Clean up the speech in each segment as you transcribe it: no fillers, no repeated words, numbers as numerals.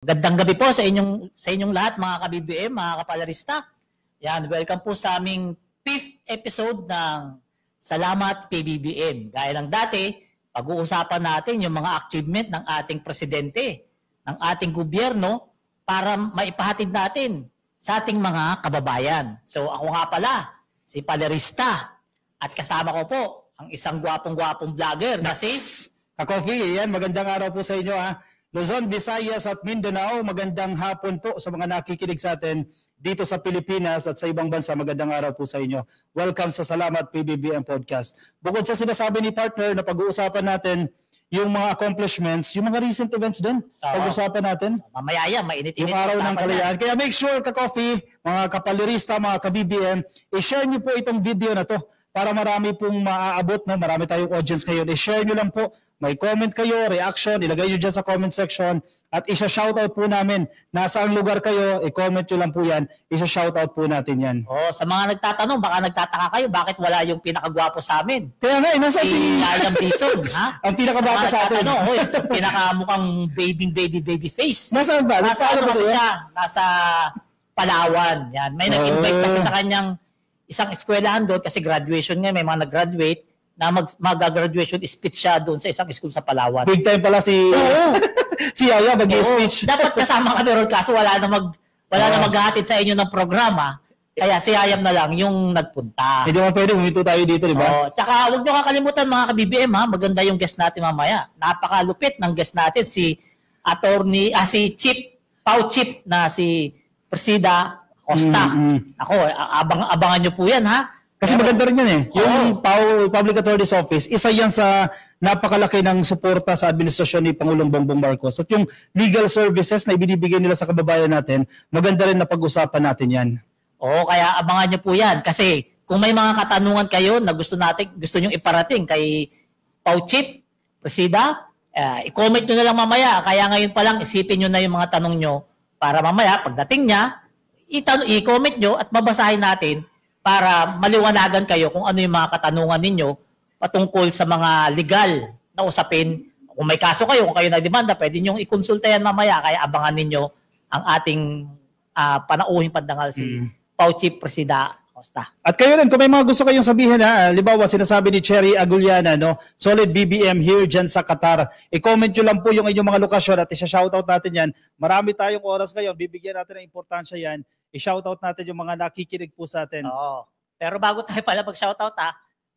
Gandang gabi po sa inyong lahat mga ka-BBM, mga kapalarista. Yan, welcome po sa aming 5th episode ng Salamat PBBM. Gaya ng dati, pag-uusapan natin yung mga achievement ng ating presidente, ng ating gobyerno para maipahatid natin sa ating mga kababayan. So ako nga pala, si Palarista, at kasama ko po ang isang gwapong-gwapong vlogger na si Ka-Coffee. Yan, magandang araw po sa inyo ha. Luzon, Visayas at Mindanao, magandang hapon po sa mga nakikinig sa atin dito sa Pilipinas at sa ibang bansa. Magandang araw po sa inyo. Welcome sa Salamat PBBM Podcast. Bukod sa sinasabi ni partner na pag-uusapan natin yung mga accomplishments, yung mga recent events din, pag-uusapan natin. Mamaya yan, mainit-init. Yung araw ng kalayaan. Kaya make sure, Ka-Coffee, mga kapalirista, mga ka-BBM, i-share nyo po itong video na to para marami pong maaabot, no? Marami tayong audience ngayon. I-share nyo lang po. May comment kayo, reaction, ilagay nyo dyan sa comment section at isa-shoutout po namin. Nasaan lugar kayo, i-comment nyo lang po yan. Isa-shoutout po natin yan. Oh, sa mga nagtatanong, baka nagtataka kayo, bakit wala yung pinakagwapo sa amin? Kaya nga, nasa si Liam Dizon, ha? Ang pinakabata sa atin. Oh, yung pinakamukhang baby face. Nasaan ba? Nasa siya? Nasa Palawan. Yan. May nag-invite kasi sa kanyang isang eskwelahan doon kasi graduation nga, may mga nag-graduate na mag-graduation speech siya doon sa isang school sa Palawan. Big time pala si si Yaya mag-speech. Dapat kasama kami ron kaso wala na maghahatid sa inyo ng programa. Kaya si Yayam na lang yung nagpunta. Hindi mo pwede, huminto tayo dito, di ba? Tsaka huwag niyo kakalimutan mga ka-BBM ha, maganda yung guest natin mamaya. Napakalupit ng guest natin si Chief Pau Chief na si Presida Costa. Ako, abangan niyo po yan ha. Kasi maganda rin yan eh. Yung Public Attorney's Office, isa yan sa napakalaki ng suporta sa administrasyon ni Pangulong Bongbong Marcos. At yung legal services na ibinibigay nila sa kababayan natin, maganda rin na pag-usapan natin yan. Oo, kaya abangan nyo po yan. Kasi kung may mga katanungan kayo na gusto nyo iparating kay Pau Chief, Presida, i-comment nyo na lang mamaya. Kaya ngayon pa lang isipin nyo na yung mga tanong nyo para mamaya pagdating niya, i-comment nyo at babasahin natin para maliwanagan kayo kung ano yung mga katanungan ninyo patungkol sa mga legal na usapin. Kung may kaso kayo, kung kayo nagdemanda, pwede nyo i-consulta yan mamaya. Kaya abangan ninyo ang ating panauhing pandangal si Pau Chief Presida Costa. At kayo rin, kung may mga gusto kayong sabihin, halimbawa sinasabi ni Cherry Aguliana, no? Solid BBM here dyan sa Qatar. I-comment nyo lang po yung inyong mga lokasyon at isa-shoutout natin yan. Marami tayong oras ngayon, bibigyan natin ng importansya yan. I-shoutout natin yung mga nakikinig po sa atin. Oo. Pero bago tayo pala mag-shoutout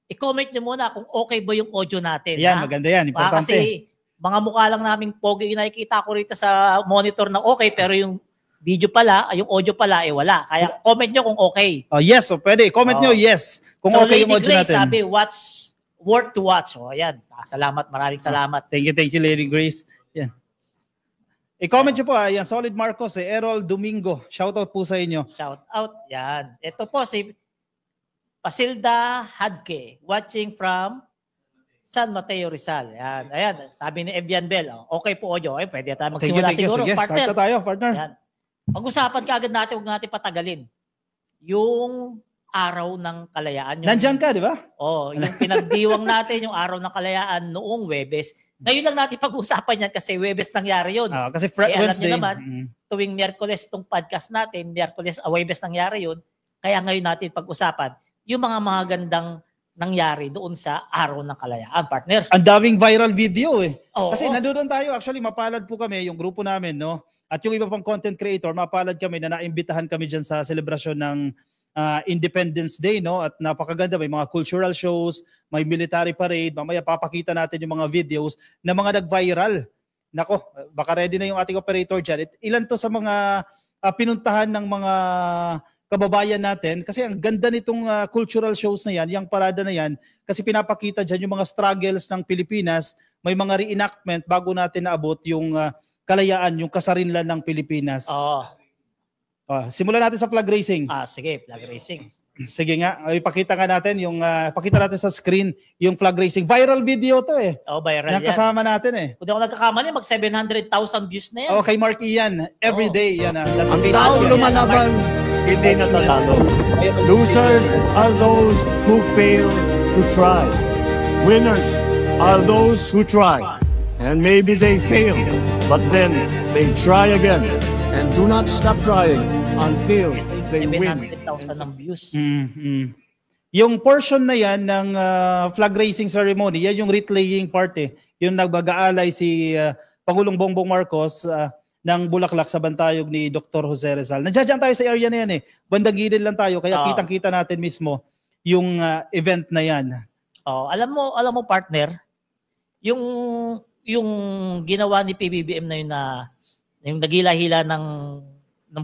i-comment nyo muna kung okay ba yung audio natin. Yan, maganda yan. Importante. Kasi mga mukha lang naming pogi yung nakikita ko rito sa monitor na okay, pero yung video pala, yung audio pala, wala. Kaya comment nyo kung okay. Oh, yes, so pwede. Comment nyo yes. Kung so, okay yung audio Grace, natin. Sabi, worth to watch. O, ayan. Salamat, maraming salamat. Thank you, Lady Grace. Yan. I-comment nyo po, yan, Solid Marcos, Errol Domingo. Shoutout po sa inyo. Shoutout, yan. Ito po si Pasilda Hadke, watching from San Mateo, Rizal. Yan. Ayan, sabi ni Evian Bell, okay po audio. Pwede tayo magsimula siguro, sige, partner. Sige, tayo, partner. Yan. Pag-usapan kaagad natin, huwag natin patagalin. Yung araw ng kalayaan. Nandyan ka, di ba? Yung pinagdiwang natin, yung araw ng kalayaan noong Webes. Ngayon lang natin pag-usapan yan kasi Webes nangyari yun. Kasi Alam Wednesday. nyo naman, tuwing Miyerkules itong podcast natin, Webes nangyari yun. Kaya ngayon natin pag-usapan yung mga magandang nangyari doon sa araw ng kalayaan, partner. Ang daming viral video eh. Kasi nandoon tayo, actually mapalad po kami, yung grupo namin, no? At yung iba pang content creator, mapalad kami na naimbitahan kami dyan sa selebrasyon ng Independence Day, no? At napakaganda, may mga cultural shows, may military parade. Mamaya papakita natin yung mga videos na mga nag-viral. Nako, baka ready na yung ating operator dyan. Ilan to sa mga pinuntahan ng mga kababayan natin kasi ang ganda nitong cultural shows na yan, yung parada na yan, kasi pinapakita dyan yung mga struggles ng Pilipinas, may mga reenactment bago natin naabot yung kalayaan, yung kasarinlan ng Pilipinas. Simulan natin sa flag racing. Sige, flag racing. Sige nga, ipakita nga natin yung pakita natin sa screen yung flag racing. Viral video to eh. Viral yan. Kasama natin eh. Kung di ako nagkakamali, mag 700,000 views na yan. Kay Mark Ian, every day yan. Ang taong lumalaban, hindi natatalo. Losers are those who fail to try. Winners are those who try and maybe they fail, but then they try again and do not stop trying until they win. 700,000 ng views. Yung portion na yan ng flag raising ceremony, yan yung wreath-laying part eh. Yung nagmag-aalay si Pangulong Bongbong Marcos ng bulaklak sa bantayog ni Dr. Jose Rizal. Nandiyan tayo sa area na yan eh. Bandang gilid lang tayo, kaya kitang-kita natin mismo yung event na yan. Alam mo partner, yung ginawa ni PBBM na yun na yung nagila-hila ng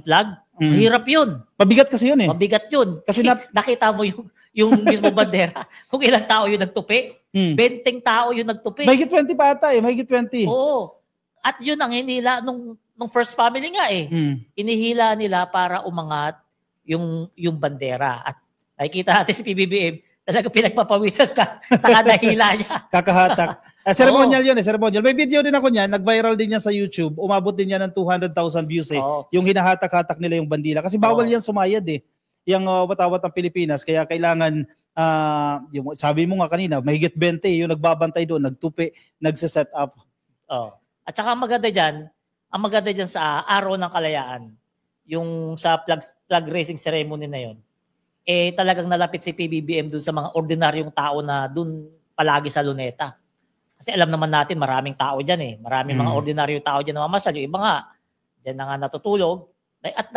flag, mahirap yun. Mabigat kasi yun eh. Mabigat yun. Kasi nakita mo yung mismo bandera. Kung ilang tao yung nagtupi, 20 tao yung nagtupi. Mahigit 20 pa ata eh, mahigit 20. Oo. At yun ang hinila nung first family nga eh. Inihila nila para umangat yung bandera. At nakikita natin si PBBM, talaga pinagpapawisan ka sa kada hila niya. Kakahatak. Ceremonial yun eh, ceremonial. May video din ako niyan, nag-viral din yan sa YouTube. Umabot din yan ng 200,000 views eh. Yung hinahatak-hatak nila yung bandila. Kasi bawal yan sumayad eh. Yung watawat ng Pilipinas. Kaya kailangan, yung, sabi mo nga kanina, mahigit 20 yung nagbabantay doon, nagtupi, nagsiset up. At saka ang maganda dyan sa Araw ng Kalayaan, yung sa flag raising ceremony na yun, eh talagang nalapit si PBBM dun sa mga ordinaryong tao na dun palagi sa Luneta. Kasi alam naman natin maraming tao dyan eh. Maraming mga ordinaryong tao dyan na mamasyal. Yung iba nga, dyan na nga natutulog. At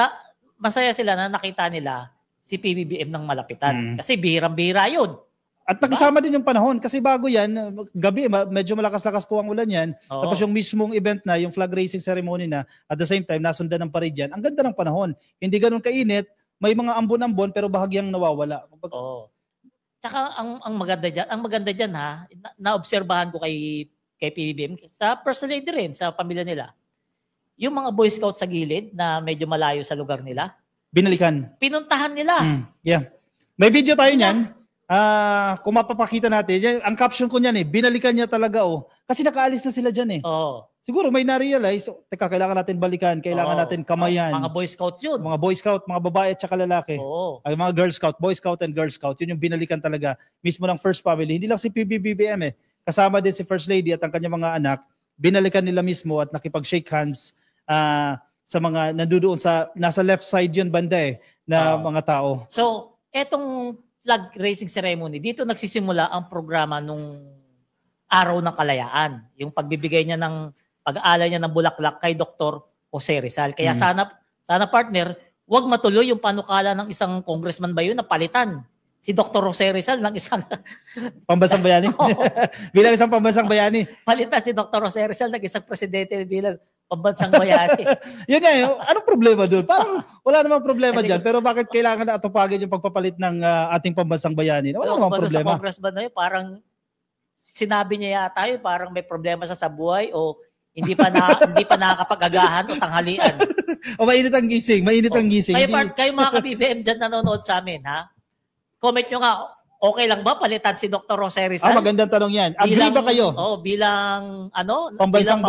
masaya sila na nakita nila si PBBM ng malapitan. Kasi bihirang-bihira yun. At nakisama din yung panahon kasi bago yan, gabi, medyo malakas-lakas po ang ulan yan. Tapos yung mismong event na, yung flag raising ceremony na, at the same time, nasundan ng parade yan. Ang ganda ng panahon. Hindi ganun kainit, may mga ambon-ambon pero bahagyang nawawala. Tsaka ang maganda dyan ha, naobserbahan ko kay PBBM, sa First Lady rin, sa pamilya nila. Yung mga Boy Scouts sa gilid na medyo malayo sa lugar nila. Binalikan. Pinuntahan nila. Yeah. May video tayo niyan. Kung mapapakita natin, ang caption ko niyan eh, binalikan niya talaga Kasi nakaalis na sila dyan eh. Siguro may na-realize, teka, kailangan natin balikan, kailangan natin kamayan. Mga Boy Scout yun. Mga Boy Scout, mga babae at saka lalaki. Ay, mga Girl Scout, Boy Scout and Girl Scout, yun yung binalikan talaga mismo ng First Family. Hindi lang si PBBM eh. Kasama din si First Lady at ang kanyang mga anak, binalikan nila mismo at nakipag-shake hands sa mga nandoon nasa left side yun banda eh, na mga tao. So, etong flag raising ceremony, dito nagsisimula ang programa nung Araw ng Kalayaan. Yung pagbibigay niya pag-aalay niya ng bulaklak kay Dr. Jose Rizal. Kaya sana partner, wag matuloy yung panukala ng isang congressman ba yun na palitan si Dr. Jose Rizal ng isang pambansang bayani. Bilang isang pambansang bayani. Palitan si Dr. Jose Rizal ng isang presidente bilang pambansang bayani. Yun nga, anong problema doon? Parang wala namang problema dyan. Pero bakit kailangan na atupagin yung pagpapalit ng ating pambansang bayani? Wala namang problema. Sa congressman na yun, parang sinabi niya yata yun, parang may problema sa buhay o hindi pa nakakapag-agahan o tanghalian. O mainit ang gising, Kayo mga ka-BBM dyan nanonood sa amin, ha? Comment nyo nga, okay lang ba palitan si Dr. Jose Rizal? Magandang tanong yan. Agree ba kayo? Bilang pambansang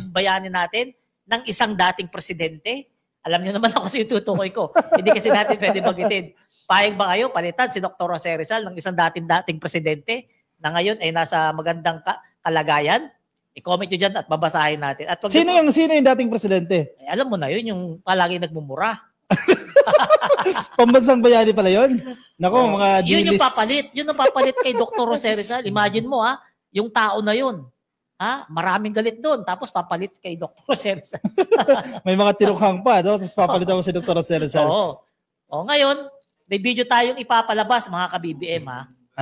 bayani natin ng isang dating presidente. Alam nyo naman ako sa tutukoy ko. Hindi kasi natin pwede bagitin. Payag ba kayo palitan si Dr. Jose Rizal ng isang dating presidente na ngayon ay nasa magandang kalagayan? I-comment nyo dyan at babasahin natin. At sino yung dating presidente? Alam mo na yun, yung palagi nagmumura. Pambansang bayani pala yun? Nako, mga dilis. Yun yung papalit kay Dr. Jose Rizal. Imagine mo yung tao na yun. Maraming galit doon. Tapos papalit kay Dr. Jose Rizal. May mga tinukhang pa. Tapos papalit ako si Dr. Jose Rizal. Ngayon, may video tayong ipapalabas mga ka-BBM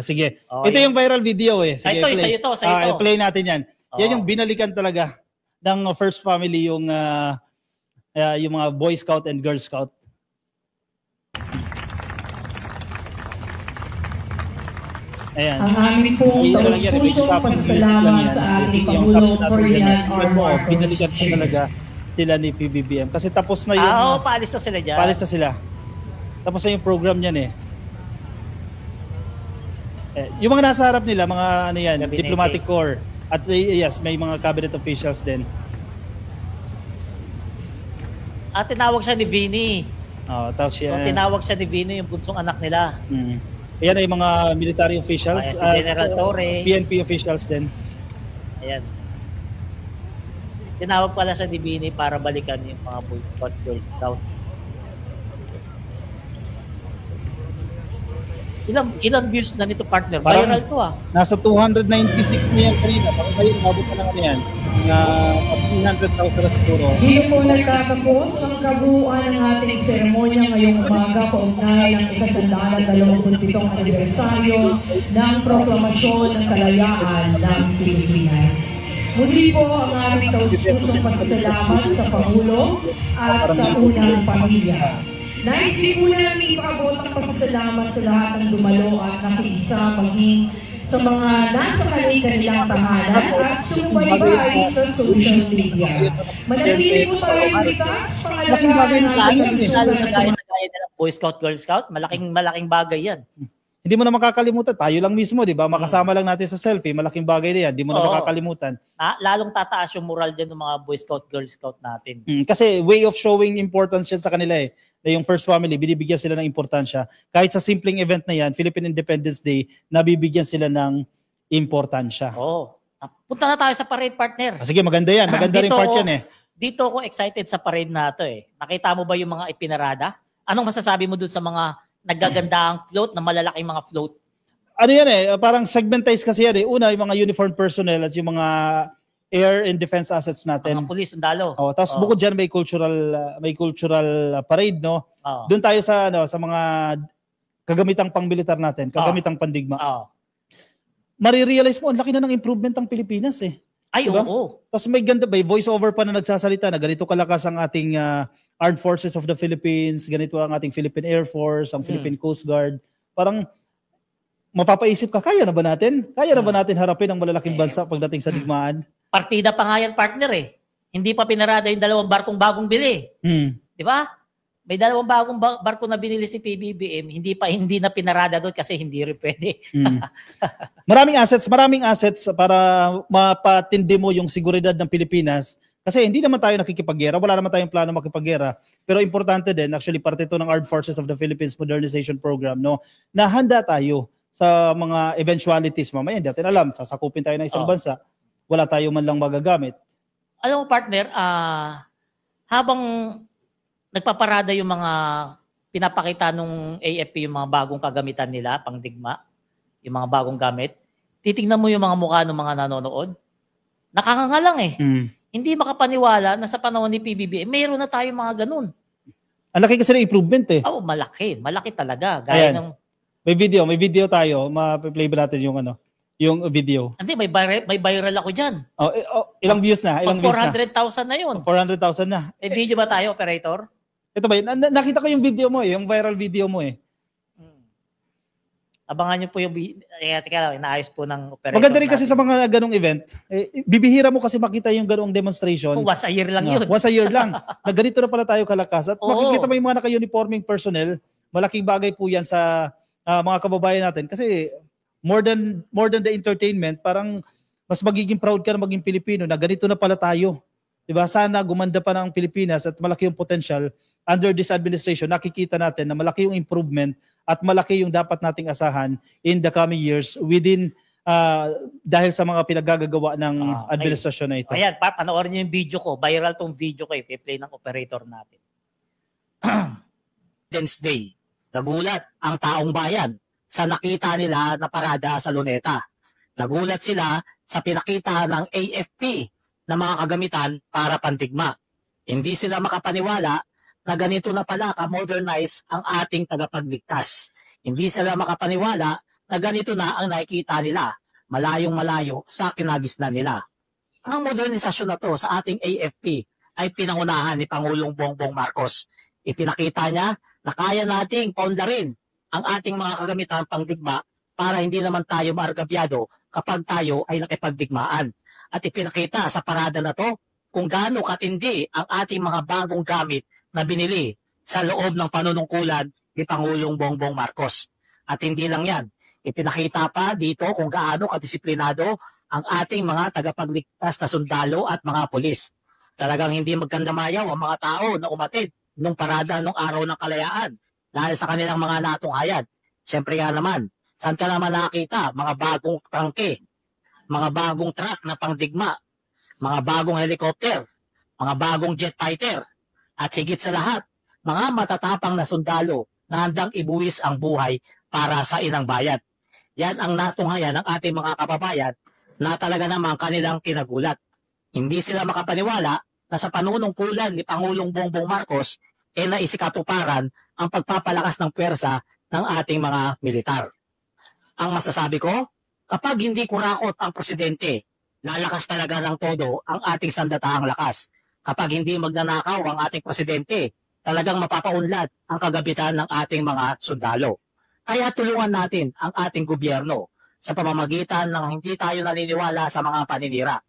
sige. Ito yung viral video eh. Sige, ito. Play natin yan. Yan yung binalikan talaga ng First Family yung mga Boy Scout and Girl Scout. Ayan. Ang aming pong taus-pusong pasalamat sa ating Pangulo Ferdinand R. Marcos. Binalikan talaga sila ni PBBM. Kasi tapos na yung... paalis na sila dyan. Paalis na sila. Tapos na yung program niyan eh. Yung mga nasa harap nila, mga diplomatic corps. At yes, may mga cabinet officials din. At tinawag siya ni Vinny. Tapos siya. Tinawag siya ni Vinny, yung bunsong anak nila. Ayan ay mga military officials. Si General Torre. PNP officials din. Ayan. Tinawag pala sa Dibini para balikan yung mga Boy Scout, Girl Scout. Ilang views na nito, partner? Parang Viral to Nasa 296 million kanina. Parang kayo, umabot na lang ano yan. 300,000 na siguro. Dito po nagtatapos ang kabuuan ng ating seremonya ngayong umaga kaugnay ng ika-127 anibersaryo ng Proklamasyon ng Kalayaan ng Pilipinas. Muli po ang aming taus-pusong pasasalamat sa Pangulo at sa unang pamilya. Nais din po namin ipaabot ang pasasalamat sa lahat ng dumalo at nakiisa maging sa mga nasa kanilang tahanan at sumubaybay sa social media. Manatili po tayo likas, pangalagaan natin ang Boy Scout, Girl Scout, malaking bagay yan. Hindi mo na makakalimutan. Tayo lang mismo, di ba? Makasama lang natin sa selfie. Malaking bagay na yan. Hindi mo na makakalimutan. Lalong tataas yung moral dyan ng mga Boy Scout, Girl Scout natin. Kasi way of showing importance yan sa kanila eh. Na yung first family, binibigyan sila ng importansya. Kahit sa simpleng event na yan, Philippine Independence Day, nabibigyan sila ng importansya. Punta na tayo sa parade, partner. Sige, maganda yan. Maganda rin part yan eh. Dito ako excited sa parade na ito eh. Nakita mo ba yung mga ipinarada? Anong masasabi mo dun sa mga nagagandahang float, na malalaking mga float? Ano yan eh, parang segmentized kasi yan eh. Una, yung mga uniformed personnel at yung mga air and defense assets natin. Mga pulis, sundalo. Tapos bukod dyan may cultural parade, no? Doon tayo sa mga kagamitang pang-militar natin, kagamitang pandigma. Marirealize mo, ang laki na ng improvement ng Pilipinas eh. Ay, diba? oo. Tapos may ganda, may voice-over pa na nagsasalita na ganito kalakas ang ating Armed Forces of the Philippines, ganito ang ating Philippine Air Force, ang Philippine Coast Guard. Parang mapapaisip ka, kaya na ba natin? Kaya na ba natin harapin ang malalaking bansa pagdating sa digmaan? Partida pa nga yan, partner eh. Hindi pa pinarada yung 2 barkong bagong bili. Di ba? May 2 bagong barko na binili si PBBM, hindi na pinarada doon kasi hindi rin pwede. Maraming assets para mapatindi mo yung seguridad ng Pilipinas. Kasi hindi naman tayo nakikipaggera, wala naman tayong plano makipaggera. Pero importante din, actually parte ito ng Armed Forces of the Philippines Modernization Program, no, na handa tayo sa mga eventualities. Mamaya hindi natin alam, sasakupin tayo ng isang bansa, wala tayo man lang magagamit. Alam mo, partner, habang nagpaparada yung mga pinapakita nung AFP, yung mga bagong kagamitan nila, pangdigma, yung mga bagong gamit, titignan mo yung mga mukha ng mga nanonood, nakakanga lang eh. Hindi makapaniwala na sa panahon ni PBBM, mayroon na tayo mga ganun. Ang laki kasi ng improvement eh. Oo, malaki. Malaki talaga. Gaya ng... May video tayo. Ma-play ba natin yung yung video? Hindi, may viral ako dyan. Ilang views na? Ilang views na? 400,000 na yun. 400,000 na. May video ba tayo, operator? Ito ba, nakita ko yung video mo eh, yung viral video mo eh. Abangan nyo po yung teka lang, inaayos po ng operator. Maganda rin kasi sa mga ganong event, bibihira mo kasi makita yung ganong demonstration. Once a year lang yun. Once a year lang. Na ganito na pala tayo kalakas. At makikita mo yung mga naka-uniforming personnel, malaking bagay po yan sa mga kababayan natin. Kasi more than the entertainment, parang mas magiging proud ka na maging Pilipino na ganito na pala tayo. Diba? Sana gumanda pa ng Pilipinas at malaki yung potential under this administration. Nakikita natin na malaki yung improvement at malaki yung dapat nating asahan in the coming years within dahil sa mga pinagagagawa ng administrasyon na ito. Ayan, panoorin niyo yung video ko. Viral tong video ko. I-play ng operator natin. Day, nagulat ang taong bayan sa nakita nila na parada sa Luneta. Nagulat sila sa pinakita ng AFP na mga kagamitan para pandigma. Hindi sila makapaniwala na ganito na pala ka-modernize ang ating tagapagligtas. Hindi sila makapaniwala na ganito na ang nakikita nila, malayong-malayo sa kinagisnan nila. Ang modernisasyon na to sa ating AFP ay pinangunahan ni Pangulong Bongbong Marcos. Ipinakita niya na kaya nating paunlarin ang ating mga kagamitan pangdigma para hindi naman tayo maargabyado kapag tayo ay nakipagdigmaan. At ipinakita sa parada na to kung gaano katindi ang ating mga bagong gamit na binili sa loob ng panunungkulan ni Pangulong Bongbong Marcos. At hindi lang yan, ipinakita pa dito kung gaano kadisiplinado ang ating mga tagapagligtas na sundalo at mga pulis. Talagang hindi magkandamayaw ang mga tao na umatid nung parada nung araw ng kalayaan dahil sa kanilang mga natunghayan. Siyempre nga naman, saan ka naman nakakita? Mga bagong trangke, mga bagong truck na pangdigma. mga bagong helicopter, mga bagong jet fighter, at higit sa lahat, mga matatapang na sundalo na handang ibuwis ang buhay para sa inang bayan. Yan ang natunghayan ng ating mga kababayan na talaga namang kanilang kinagulat. Hindi sila makapaniwala na sa panunungkulan ni Pangulong Bongbong Marcos naisikatuparan ang pagpapalakas ng pwersa ng ating mga militar. Ang masasabi ko, kapag hindi kurakot ang presidente, lalakas talaga ng todo ang ating sandatahang lakas. Kapag hindi magnanakaw ang ating presidente, talagang mapapaunlad ang kagabitan ng ating mga sundalo. Kaya tulungan natin ang ating gobyerno sa pamamagitan ng hindi tayo naniniwala sa mga paninira.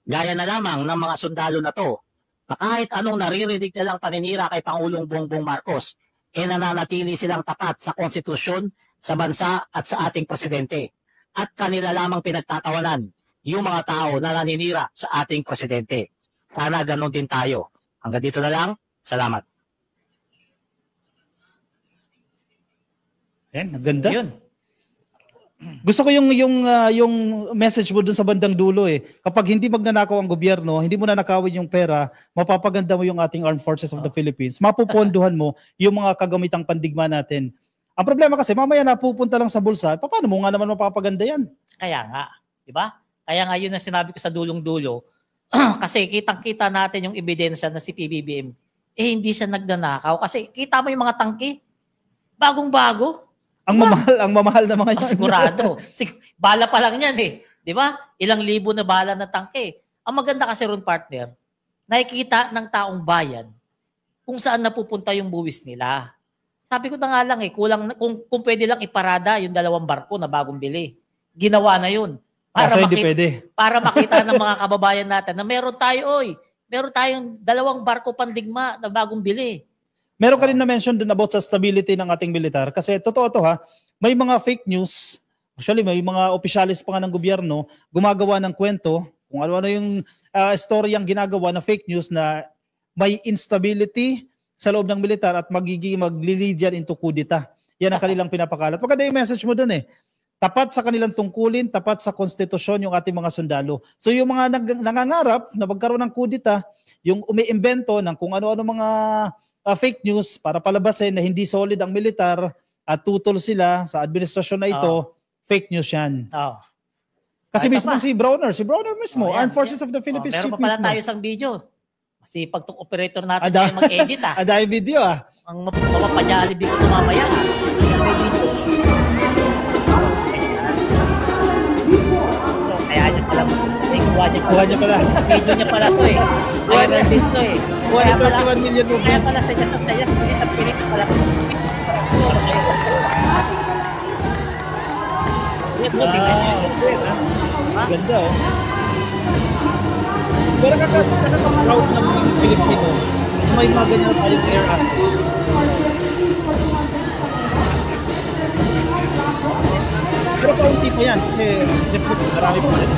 Gaya na lamang ng mga sundalo na to, na kahit anong naririnig nilang paninira kay Pangulong Bongbong Marcos, nananatili silang tapat sa konstitusyon, sa bansa at sa ating presidente. At kanila lamang pinagtatawanan yung mga tao na naninira sa ating presidente. Sana ganun din tayo. Hanggang dito na lang. Salamat. Yan, ganda. Yun. Gusto ko yung message mo dun sa bandang dulo eh. Kapag hindi magnanakaw ang gobyerno, hindi mo na nakawin yung pera, mapapaganda mo yung ating Armed Forces of the Philippines. Mapupondohan mo yung mga kagamitang pandigma natin. Ang problema kasi, mamaya napupunta lang sa bulsa, paano mo nga naman mapapaganda yan? Kaya nga, di ba? Kaya nga yun na sinabi ko sa dulong-dulo, kasi kitang-kita natin yung ebidensya na si PBBM, hindi siya nagnanakaw. Kasi kita mo yung mga tangke, bagong-bago. Ang mamahal na mga yan. Sigurado. Bala pa lang yan eh. Di ba? Ilang libo na bala na tangke. Ang maganda kasi ron, partner, nakikita ng taong bayan kung saan napupunta yung buwis nila. Sabi ko na nga lang kulang, kung pwede lang iparada yung 2 barko na bagong bili. Ginawa na yun. Para makita ng mga kababayan natin na meron tayong 2 barko pandigma na bagong bili. Meron ka rin na-mention din about sa stability ng ating militar. Kasi totoo to ha, may mga fake news. Actually, may mga opisyalis pa nga ng gobyerno gumagawa ng kwento kung ano-ano yung story ang ginagawa na fake news na may instability sa loob ng militar at magliliid yan into kudita. Yan ang kanilang pinapakalat. Maganda yung message mo dun eh. Tapat sa kanilang tungkulin, tapat sa konstitusyon yung ating mga sundalo. So yung mga nangangarap na magkaroon ng kudita, yung umiimbento ng kung ano-ano mga fake news para palabasin na hindi solid ang militar at tutol sila sa administrasyon na ito, fake news yan. Kasi mismo si Browner mismo, Armed Forces of the Philippines Chief mismo. Meron pa pala tayo isang video. Kasi pag itong operator natin ay mag-edit Aday video Ang mapapajalibig ko mamaya May video. Kaya niya pala. Kuha niya pala. Video niya pala to eh. Viral din to eh. 121 million rupees. Kaya pala sa sayas, pilit pala. Ganda Pero nakaka-proud na mga Pilipino na may mga ganyan tayong air asset. Pero kaunti pa yan kasi definitely marami pa rin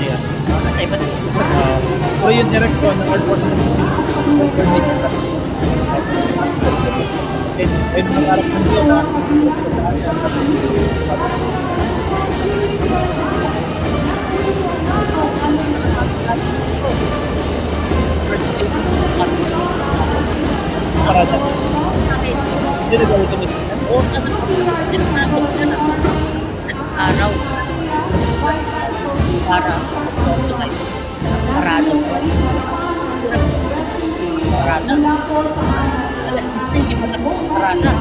yan. Nasa iba din. Pero yung direction ng Armed Forces of the Philippines ay nangarap ng Diyo na parada. Hindi na gawin kami. Araw. Para. Parada. Alas 10, hindi pa na parada.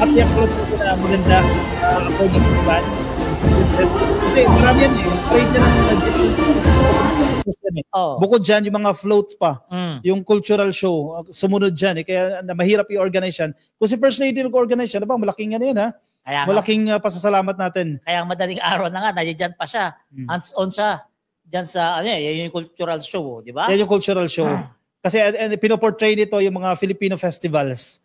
At yung club ko na maganda according to plan. Hindi, marami yan eh. Trade yan ang bukod dyan, yung mga floats pa, yung cultural show, sumunod dyan eh. Kaya mahirap i-organize yan. Kung si First Lady nag-organize yan, malaking yan ha? Kaya malaking pasasalamat natin. Kaya madaling araw na nga, nandiyan pa siya. Hands-on siya. Diyan sa, yung cultural show, di ba? Yan yung cultural show. Kasi pinoportray nito yung mga Filipino festivals.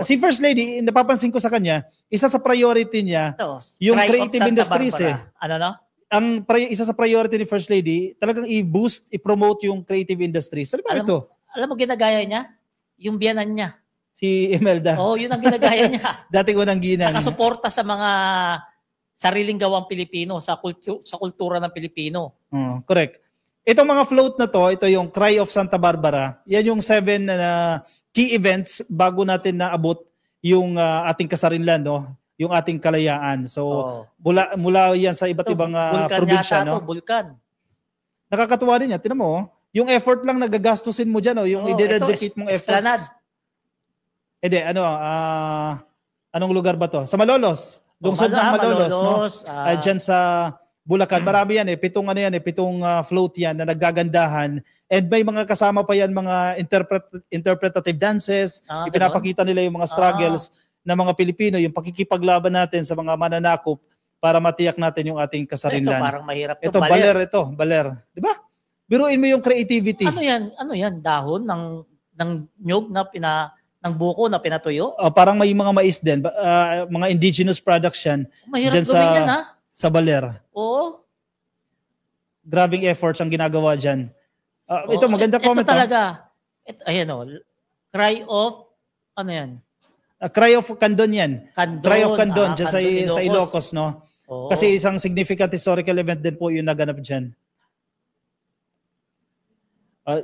Si First Lady, napapansin ko sa kanya, isa sa priority niya, yung creative industries eh. Isa sa priority ni First Lady, talagang i-boost, i-promote yung creative industries. Ano ba ito? Alam mo ginagaya niya? Yung biyanan niya. Si Imelda. Yun ang ginagaya niya. Dating unang ginang. Nakasuporta sa mga sariling gawang Pilipino, sa kultura ng Pilipino. Correct. Itong mga float na to, ito yung Cry of Santa Barbara. Yan yung 7 key events bago natin naabot yung ating kasarinlan, no? Yung ating kalayaan. So, mula yan sa iba't ibang probinsya, no? Vulcan. Nakakatuwa din yan. Tinan mo, yung effort lang nagagastusin mo dyan, no? Yung i-dedicate mong efforts. Anong lugar ba to? Sa Malolos. Lungsod ng Malolos, no? Dyan sa Bulacan. Marami yan pitong float yan na nagagandahan, and may mga kasama pa yan mga interpretative dances. Ipinapakita nila yung mga struggles ng mga Pilipino, yung pakikipaglaban natin sa mga mananakop para matiyak natin yung ating kasarinlan. Ito parang mahirap to. Ito, baler. Di ba? Biruin mo yung creativity. Ano yan? Dahon ng nyug na ng buko na pinatuyo? Parang may mga mais din, mga indigenous products yan. Mahirap gawin yan, ha? Sa baler. Oo. Grabing efforts ang ginagawa dyan. Ito, maganda comment. Ito talaga. Cry of, ano yan? Cry of Candon yan. Cry of Candon, dyan Candon, sa Ilocos, no? Oo. Kasi isang significant historical event din po yung naganap dyan.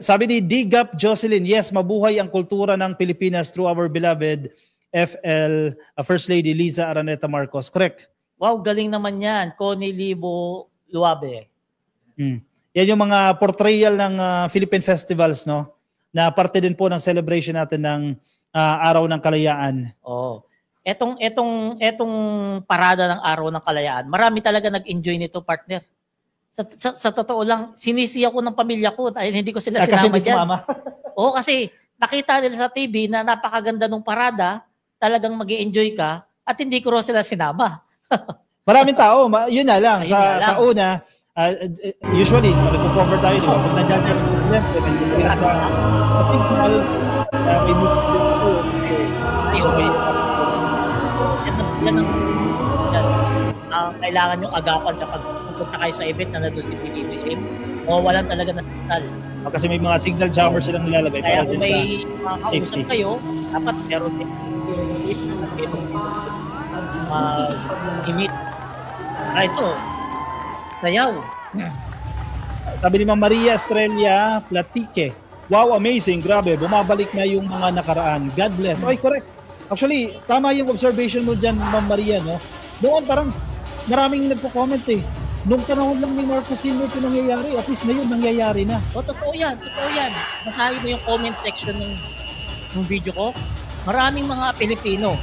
Sabi ni D-Gap Jocelyn, yes, mabuhay ang kultura ng Pilipinas through our beloved FL First Lady Liza Araneta Marcos. Correct? Wow, galing naman yan. Connie Libo Luabe. Yan yung mga portrayal ng Philippine festivals, no? Na parte din po ng celebration natin ng Araw ng Kalayaan. Etong parada ng Araw ng Kalayaan, marami talaga nag-enjoy nito, partner. Sa totoo lang, sinisi ako ng pamilya ko dahil hindi ko sila sinama dyan. Kasi nakita nila sa TV na napakaganda ng parada, talagang mag-i-enjoy ka, at hindi ko sila sinama. Maraming tao, yun na lang. Sa una, usually, nag-cover tayo, di ba? Pag nandiyan ka ng estudyante, nandiyan sa signal, may movement po. Yan kailangan yung agapan kapag pupunta kayo sa event na nandun si PBBM, walan talaga na signal. Kasi may mga signal jammers silang nilalagay. Kaya kung may kausap kayo, dapat meron din imit. Ito, sayaw. Sabi ni Ma'am Maria Estrella Platique, wow, amazing, grabe, bumabalik na yung mga nakaraan. God bless. Okay, correct. Actually, tama yung observation mo dyan, Ma'am Maria, no? Doon parang maraming nagpo-comment Nung panahon lang ni Marcos Sr. ito nangyayari, at least ngayon nangyayari na. Totoo yan. Basahin mo yung comment section ng video ko. Maraming mga Pilipino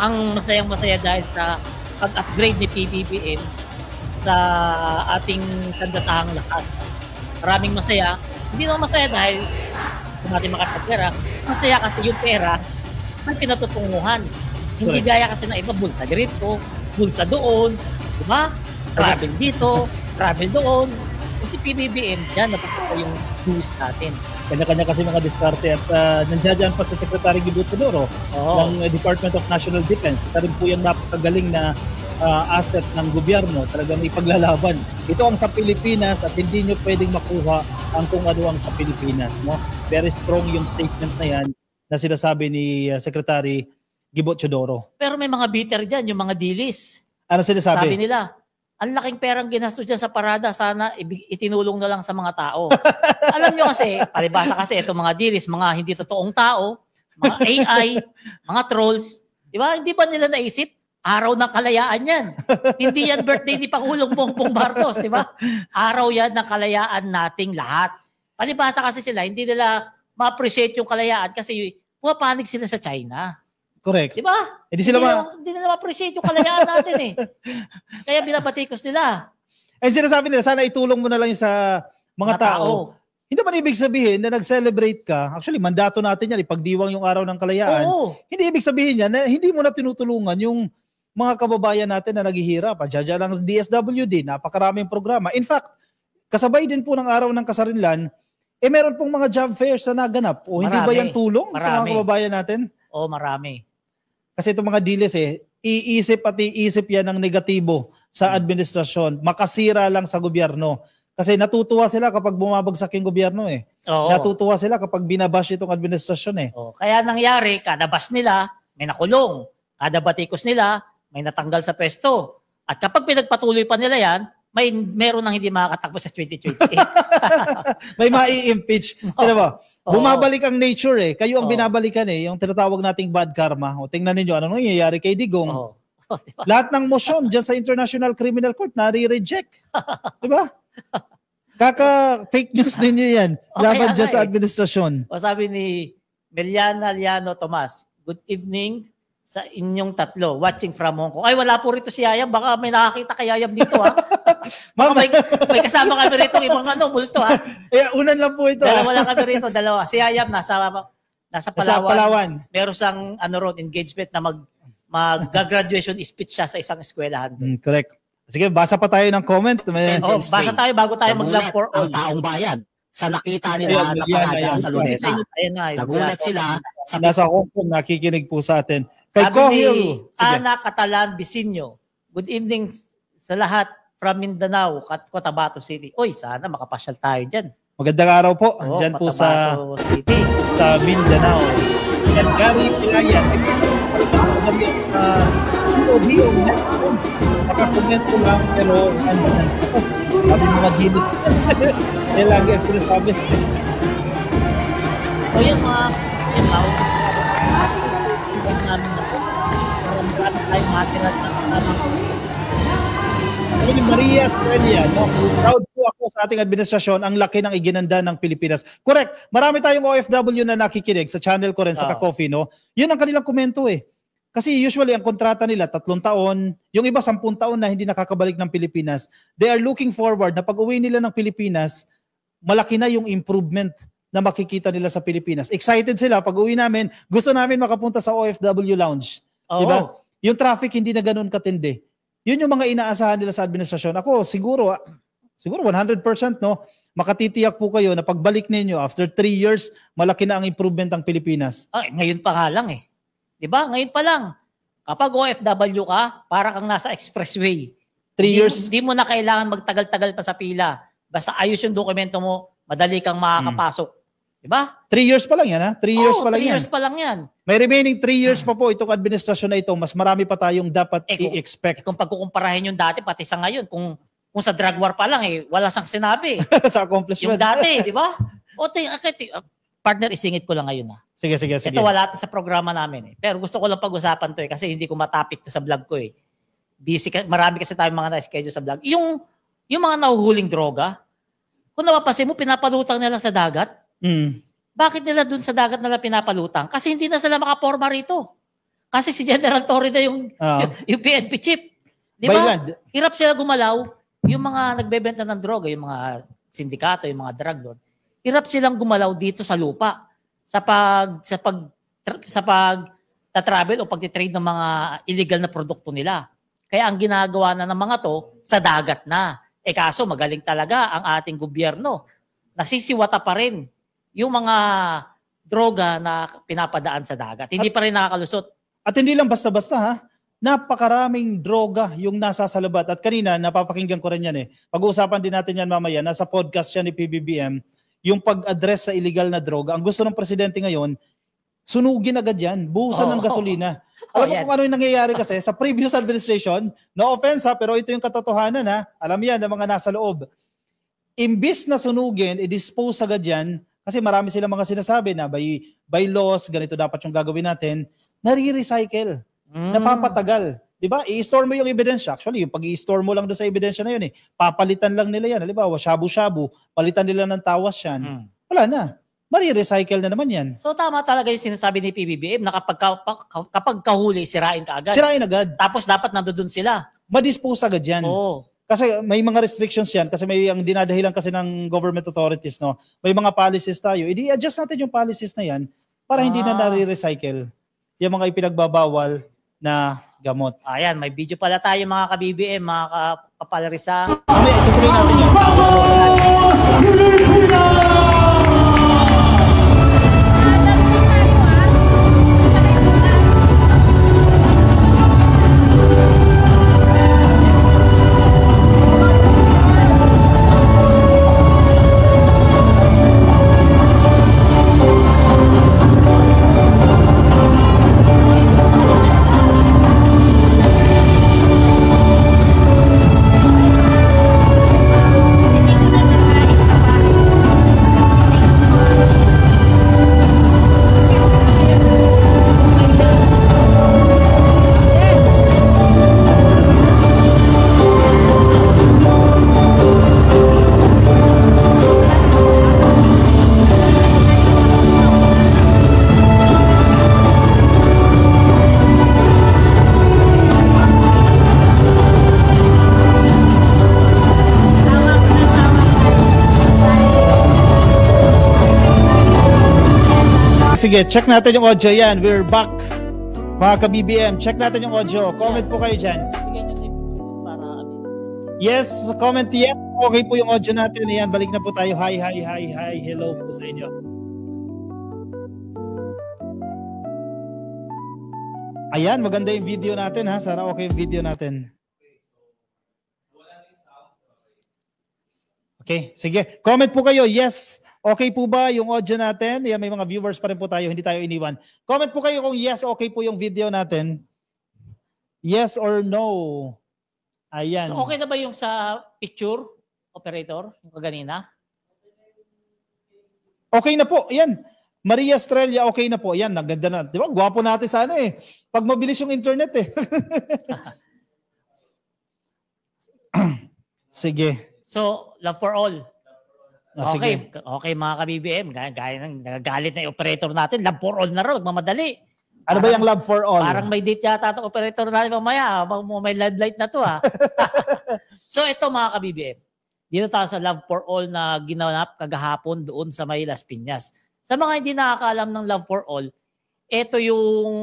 ang masayang-masaya dahil sa pag-upgrade ni PBBM sa ating kandatahang lakas. Maraming masaya. Hindi naman masaya dahil kung natin makapagpera, masaya kasi yung pera ay pinatutunguhan. Hindi gaya kasi na iba, bulsa dito, bulsa doon, di ba? Travel dito, travel doon. Kasi PBBM, yan, napupunta yung duwis natin. Kanya-kanya kasi mga diskarte at nandiyan pa sa Secretary Gibo Teodoro ng Department of National Defense. Ito rin po yung napakagaling na asset ng gobyerno, talagang ipaglalaban. Ito ang sa Pilipinas at hindi nyo pwedeng makuha ang kung ano ang sa Pilipinas. No? Very strong yung statement na yan na sinasabi ni Secretary Gibo Teodoro. Pero may mga bitter dyan, yung mga dilis. Ano sinasabi? Sabi nila, ang laking perang ginastos dyan sa parada, sana itinulong na lang sa mga tao. Alam nyo kasi, palibasa kasi itong mga dilis, mga hindi totoong tao, mga AI, mga trolls, di ba? Hindi ba nila naisip? Araw ng kalayaan yan. Hindi yan birthday ni Pangulong Bongbong Marcos, di ba? Araw yan ng kalayaan nating lahat. Palibasa kasi sila, hindi nila ma-appreciate yung kalayaan kasi pumapanig sila sa China. Correct. Di ba? Hindi nila ma-appreciate yung kalayaan natin Kaya binabatikos nila. Sinasabi nila, sana itulong mo na lang sa mga tao. Hindi man ibig sabihin na nag-celebrate ka. Actually, mandato natin yan, ipagdiwang yung araw ng kalayaan. Hindi ibig sabihin yan na hindi mo na tinutulungan yung mga kababayan natin na naghihirap. Diyan lang DSWD, napakaraming programa. In fact, kasabay din po ng araw ng kasarinlan, meron pong mga job fairs na naganap. Hindi ba yan tulong sa mga kababayan natin? Marami. Kasi itong mga diles iisip yan ng negatibo sa administrasyon. Makasira lang sa gobyerno. Kasi natutuwa sila kapag bumabagsak yung gobyerno Natutuwa sila kapag binabash itong administrasyon Kaya nangyari, kada bash nila, may nakulong. Kada batikos nila, may natanggal sa pwesto. At kapag pinagpatuloy pa nila yan, meron nang hindi makakatakbo sa 2028. May mai-impeach. Ano ba? Bumabalik ang nature eh. Kayo ang binabalikan eh. Yung tinatawag nating bad karma. O tingnan ninyo, ano nangyayari kay Digong. Diba? Lahat ng motion dyan sa International Criminal Court, nare-reject. Diba? Kaka-fake news ninyo yan. Laban dyan sa administrasyon. O sabi ni Meliana Liano Tomas, good evening sa inyong tatlo, watching from Hong Kong. Ay, wala po rito si Yayam. Baka may nakakita kay Yayam dito, ha? may kasama kami rito, ibang multo, ha? Unan lang po ito. Wala kami rito, dalawa. Si Yayam nasa Palawan. Meron siyang engagement na mag-graduation speech siya sa isang eskwelahan. Correct. Sige, basa pa tayo ng comment. Basa tayo bago tayo mag-love for all. Ang taong bayan sa nakita nila na parada sa Luneta. Nagulat sila. Nasa Hong Kong, nakikinig po sa atin. Sabi ni Ana Catalan Bisinyo, good evening sa lahat from Mindanao, Cotabato City. Oy, sana makapasyal tayo dyan. Magandang araw po. Dyan po sa City. Sa Mindanao. Yan, Gary Pilaya. Nakakomment ko lang, pero andyan po. Sabi mga ginis. Yan lagi ang sinasabi. O yung mga namin na po. Marami tayong matirat na Maria Estrella, no? Proud po ako sa ating administrasyon, ang laki ng iginanda ng Pilipinas. Correct. Marami tayong OFW na nakikinig sa channel ko rin sa Ka-Coffee, no? Yun ang kanilang komento eh. Kasi usually ang kontrata nila 3 taon, yung iba 10 taon na hindi nakakabalik ng Pilipinas. They are looking forward na pag-uwi nila ng Pilipinas, malaki na yung improvement na makikita nila sa Pilipinas. Excited sila pag-uwi namin, gusto namin makapunta sa OFW lounge. Diba? Yung traffic hindi na ganoon katindi. Yun yung mga inaasahan nila sa administrasyon. Ako, siguro 100%, no? Makatitiyak po kayo na pagbalik ninyo after 3 years, malaki na ang improvement ng Pilipinas. Ngayon pa nga lang eh. 'Di ba? Ngayon pa lang. Kapag OFW ka, para kang nasa expressway. 3 years. Hindi mo na kailangan magtagal-tagal pa sa pila. Basta ayos yung dokumento mo, madali kang makakapasok. 'Di ba? 3 years pa lang yan, ha? 3 years pa lang 3 yan. years pa lang yan. May remaining 3 years pa po itong administrasyon na ito. Mas marami pa tayong dapat i-expect. Kung pagkukumparahin yung dati, pati sa ngayon, kung sa drug war pa lang, wala siyang sinabi. Sa accomplishment. Yung dati, di ba? Partner, isingit ko lang ngayon. Sige. Ito wala sa programa namin. Pero gusto ko lang pag-usapan to kasi hindi ko matapik to sa vlog ko eh. Busy, marami kasi tayong mga na-schedule sa vlog. Yung mga nahuhuling droga, kung napapansin mo, pinapalutang nila sa dagat. Bakit nila dun sa dagat nila pinapalutang? Kasi hindi na sila makaporma rito. Kasi si General Torre na yung PNP chief. Di ba? Hirap sila gumalaw. Yung mga nagbebenta ng droga, yung mga sindikato, yung mga drug lord, hirap silang gumalaw dito sa lupa sa pag-travel o pag-trade ng mga illegal na produkto nila. Kaya ang ginagawa na ng mga to sa dagat na. Kaso magaling talaga ang ating gobyerno. Nasisiwata pa rin yung mga droga na pinapadaan sa dagat. Hindi pa rin nakakalusot. At hindi lang basta-basta, ha? Napakaraming droga yung nasa salabat. At kanina, napapakinggan ko rin yan eh. Pag-uusapan din natin yan mamaya. Nasa podcast yan ni PBBM. Yung pag-address sa illegal na droga. Ang gusto ng presidente ngayon, sunugin agad yan. Buhusan ng gasolina. Alam mo kung ano yung nangyayari kasi sa previous administration, no offense ha, pero ito yung katotohanan ha. Alam yan ng mga nasa loob. Imbis na sunugin, i-dispose agad yan, kasi marami silang mga sinasabi na by laws, ganito dapat yung gagawin natin, nare-recycle. Napapatagal. Diba? I-store mo yung ebidensya. Actually, yung pag-i-store mo lang doon sa ebidensya na yun papalitan lang nila yan. Halimbawa, shabu-shabu, palitan nila ng tawas yan. Wala na. Mari-recycle na naman yan. So tama talaga yung sinasabi ni PBBM na kapag kahuli, sirain ka agad. Sirain agad. Tapos dapat nandoon sila. Ma-dispose agad yan. Kasi may mga restrictions yan. Kasi may ang dinadahilan kasi ng government authorities. No? May mga policies tayo. I-adjust natin yung policies na yan para hindi na nare-recycle. Yung mga ipinagbabawal na gamot. Ayan, may video pala tayo mga ka-BBM, mga kapalarisa. Itutuloy natin yan. sige. Check natin yung audio. Yan, we're back. Mga ka-BBM, check natin yung audio. Comment po kayo dyan. Yes, comment yes. Okay po yung audio natin. Ayan, balik na po tayo. Hi. Hello po sa inyo. Ayan, maganda yung video natin ha. Sana okay yung video natin. Okay, sige. Comment po kayo. Yes. Okay po ba yung audio natin? Yan, may mga viewers pa rin po tayo. Hindi tayo iniwan. Comment po kayo kung yes, okay po yung video natin. Yes or no. Ayan. So okay na ba yung sa picture, operator? Yung kaganina? Okay na po. Ayan. Maria Estrella, okay na po. Ayan, naganda na. Di ba? Gwapo natin sana eh. Pag mabilis yung internet eh. Sige. So, love for all. Okay. Okay mga ka-BBM. Gaya ng nagagalit na yung operator natin. Love for all na rin. Magmamadali. Ano ba yung love for all? Parang may date yata itong operator natin mamaya. May live light na to ha. So ito mga ka-BBM. Dito tayo sa love for all na ginanap kagahapon doon sa may Las Piñas. Sa mga hindi nakakaalam ng love for all, ito yung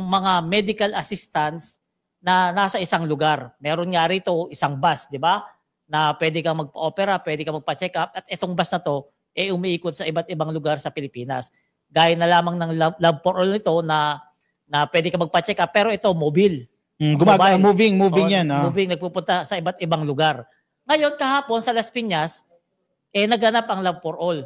mga medical assistants na nasa isang lugar. Meron nga rito isang bus, di ba? Na pwede kang magpa-opera, pwede kang magpa-check up. At itong bus na to, umiikot sa iba't ibang lugar sa Pilipinas. Gaya na lamang ng love for all nito na pwede kang magpa-check up. Pero ito, mobile. Moving yan. Moving, nagpupunta sa iba't ibang lugar. Ngayon, kahapon sa Las Piñas, naganap ang love for all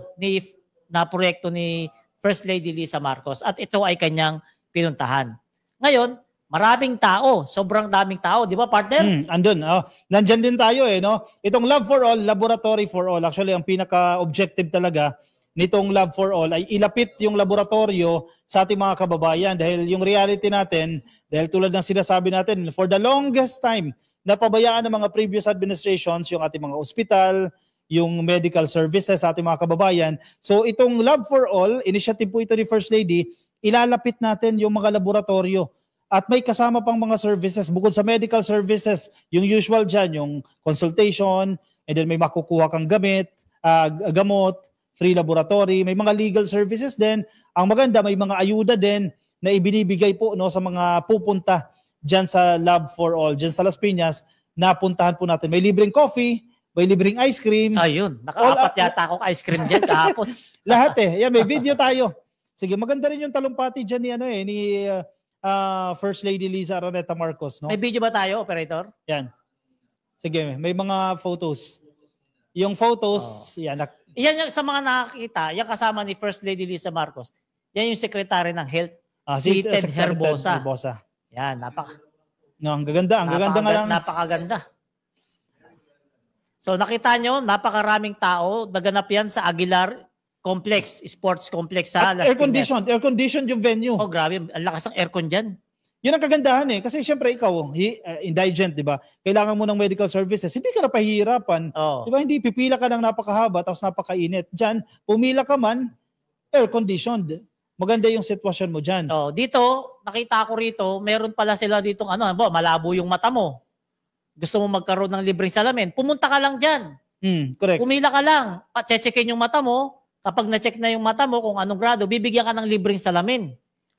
na proyekto ni First Lady Lisa Marcos. At ito ay kanyang pinuntahan. Ngayon, maraming tao, sobrang daming tao, di ba partner? Andun, nandyan din tayo no? Itong Love for All, Laboratory for All, actually ang pinaka-objective talaga nitong Love for All ay ilapit yung laboratorio sa ating mga kababayan dahil yung reality natin, dahil tulad ng sinasabi natin, for the longest time, napabayaan ng mga previous administrations yung ating mga ospital, yung medical services sa ating mga kababayan. So itong Love for All, initiative po ito ni First Lady, ilalapit natin yung mga laboratorio. At may kasama pang mga services, bukod sa medical services, yung usual dyan, yung consultation, and then may makukuha kang gamot, free laboratory, may mga legal services din. Ang maganda, may mga ayuda din na ibinibigay po sa mga pupunta dyan sa Love for All, dyan sa Las Piñas, napuntahan po natin. May libreng coffee, may libreng ice cream. Ayun, nakaapat yata akong ice cream dyan kahapon. Lahat yan, may video tayo. Sige, maganda rin yung talumpati dyan ni First Lady Lisa Araneta Marcos, no? May video ba tayo, operator? Yan. Sige, may mga photos. Yung photos, yan. Yan yung sa mga nakakita, yung kasama ni First Lady Lisa Marcos. Yan yung secretary ng health, si Ted Herbosa. Yan, ang gaganda nga lang. Napakaganda. So nakita nyo, napakaraming tao, naganap yan sa Aguilar Complex, Sports Complex sa Las Piñas. Air-conditioned yung venue. Oh, grabe. Ang lakas ng aircon dyan. Yun ang kagandahan Kasi syempre ikaw, indigent, di ba? Kailangan mo ng medical services. Hindi ka na pahihirapan. Di ba? Hindi pipila ka ng napakahaba tapos napakainit. Diyan, pumila ka man, air-conditioned. Maganda yung sitwasyon mo dyan. Dito, nakita ko rito, meron pala sila ditong malabo yung mata mo. Gusto mo magkaroon ng libreng salamin. Pumunta ka lang dyan. Correct. Pumila ka lang. Check-checkin yung mata mo. Kapag na-check na yung mata mo kung anong grado, bibigyan ka ng libreng salamin.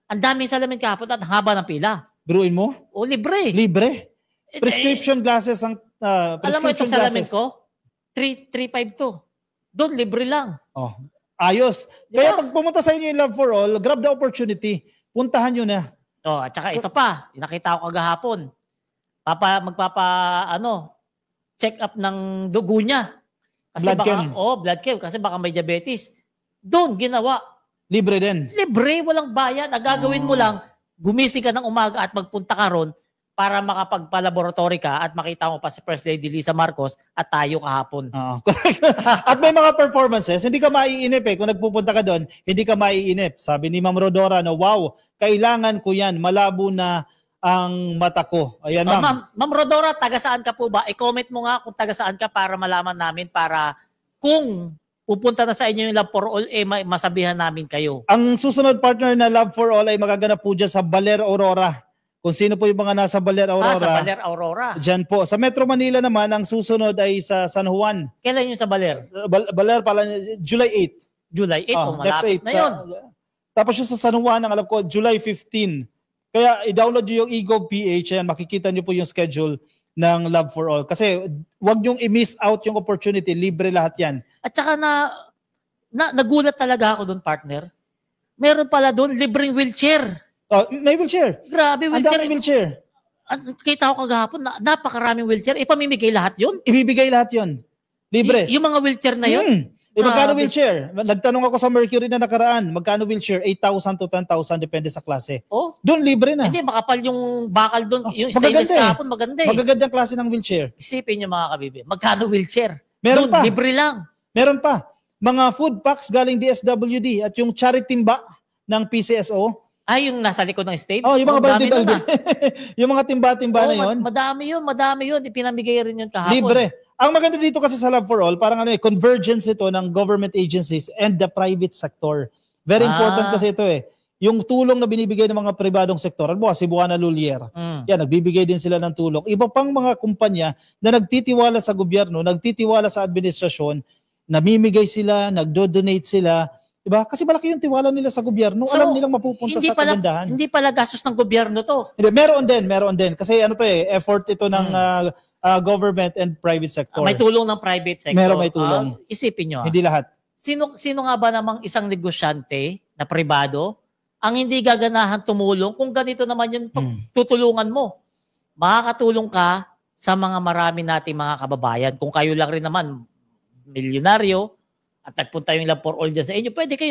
Ang daming salamin kahapon at haba ng pila. Biruin mo? Libre. Libre? Prescription glasses ang alam mo itong salamin ko? 3.5 to. Doon, libre lang. Ayos. Kaya pag pumunta sa inyo yung Love for All, grab the opportunity. Puntahan nyo na. At saka ito pa, nakita ko kagahapon. Check up ng dugo niya. Kasi blood chem. Blood chem. Kasi baka may diabetes. Doon, ginawa. Libre din. Libre, walang bayad. Ang gagawin mo lang, gumising ka ng umaga at magpunta ka ron para makapagpa-laboratory ka at makita mo pa si First Lady Lisa Marcos at tayo kahapon. At may mga performances, hindi ka maiinip kung nagpupunta ka doon, hindi ka maiinip. Sabi ni Ma'am Rodora wow, kailangan ko yan, malabo na ang mata ko. Ayan, ma'am. Ma'am Rodora, taga saan ka po ba? I-comment mo nga kung taga saan ka para malaman namin para kung pupunta na sa inyo yung Love for All, masabihan namin kayo. Ang susunod partner na Love for All ay magaganap po dyan sa Baler, Aurora. Kung sino po yung mga nasa Baler, Aurora. Sa Baler, Aurora. Dyan po. Sa Metro Manila naman, ang susunod ay sa San Juan. Kailan yung sa Baler? Baler pala, July 8. July 8, malapit na yun. Tapos yung sa San Juan, ang alam ko, July 15. Kaya i-download nyo yung eGov.ph, ayan, makikita nyo po yung schedule ng Love for All. Kasi wag nyong i-miss out yung opportunity, libre lahat yan. At saka nagulat talaga ako doon, partner. Meron pala doon libreng wheelchair. Oh, may wheelchair. Grabe, Ang wheelchair. daming wheelchair. Kita ko kagahapon, napakaraming wheelchair. Ipamimigay lahat yun? Ibibigay lahat yun. Libre. Yung mga wheelchair na yun? Magkano wheelchair? Nagtanong ako sa Mercury na nakaraan, magkano wheelchair? 8,000 to 10,000 depende sa klase. Oh. Doon libre na. Hindi, makapal yung bakal doon. Yung magaganda stainless kahapon, maganda eh. Magagandang klase ng wheelchair. Isipin nyo mga kabibi, magkano wheelchair? Meron doon, pa. libre lang. Meron pa. Mga food packs galing DSWD at yung charity timba ng PCSO. Ay, yung nasa likod ng stage? Oh, yung mga balde-balde. Ah. Yung mga timba-timba na yun. Madami yun. Ipinamigay rin yun kahapon. Libre. Ang maganda dito kasi sa Love for All, parang convergence ito ng government agencies and the private sector. Very important kasi ito Yung tulong na binibigay ng mga pribadong sektor, ano ba, Cebuana Lulier, yan, nagbibigay din sila ng tulong. Iba pang mga kumpanya na nagtitiwala sa gobyerno, nagtitiwala sa administrasyon, namimigay sila, nagdo-donate sila, diba? Kasi malaki yung tiwala nila sa gobyerno, So, alam nilang mapupunta sa kagandahan. Hindi pala gastos ng gobyerno to. Hindi, meron din. Kasi effort ito ng government and private sector. May tulong ng private sector. May tulong. Isipin nyo. Hindi lahat. Sino nga ba namang isang negosyante na pribado ang hindi gaganahan tumulong kung ganito naman yung tutulungan mo? Makakatulong ka sa mga marami nating mga kababayan. Kung kayo lang rin naman milyonaryo at nagpunta yung Love for All dyan sa inyo, pwede kayo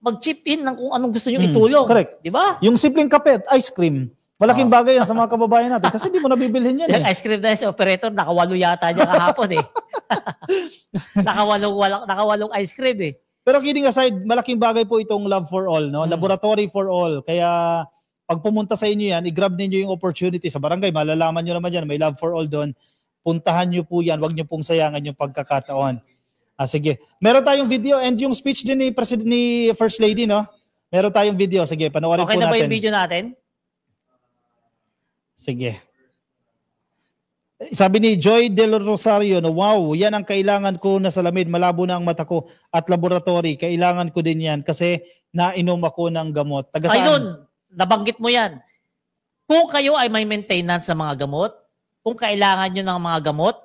mag-chip in ng kung anong gusto nyo itulong. Correct. Di ba? Yung simpleng kape at ice cream, malaking bagay yan sa mga kababayan natin kasi hindi mo nabibilhin yan Yung ice cream na si operator, nakawalo yata niya kahapon nakawalong ice cream Pero kidding aside, malaking bagay po itong Love for All, no? Laboratory for All. Kaya pag pumunta sa inyo yan, i-grab ninyo yung opportunity sa barangay. Malalaman nyo naman yan, may Love for All doon. Puntahan nyo po yan, wag nyo pong sayangan yung pagkakataon. Sige. Meron tayong video and yung speech din ni First Lady, no? Meron tayong video. Sige, panoorin po natin. Okay na ba yung video natin? Sige. Sabi ni Joy Del Rosario, no, wow, yan ang kailangan ko na salamin. Malabo na ang mata ko at laboratory. Kailangan ko din yan kasi nainom ako ng gamot. Taga saan? Ayun, nabanggit mo yan. Kung kayo ay may maintenance sa mga gamot, kung kailangan nyo ng mga gamot,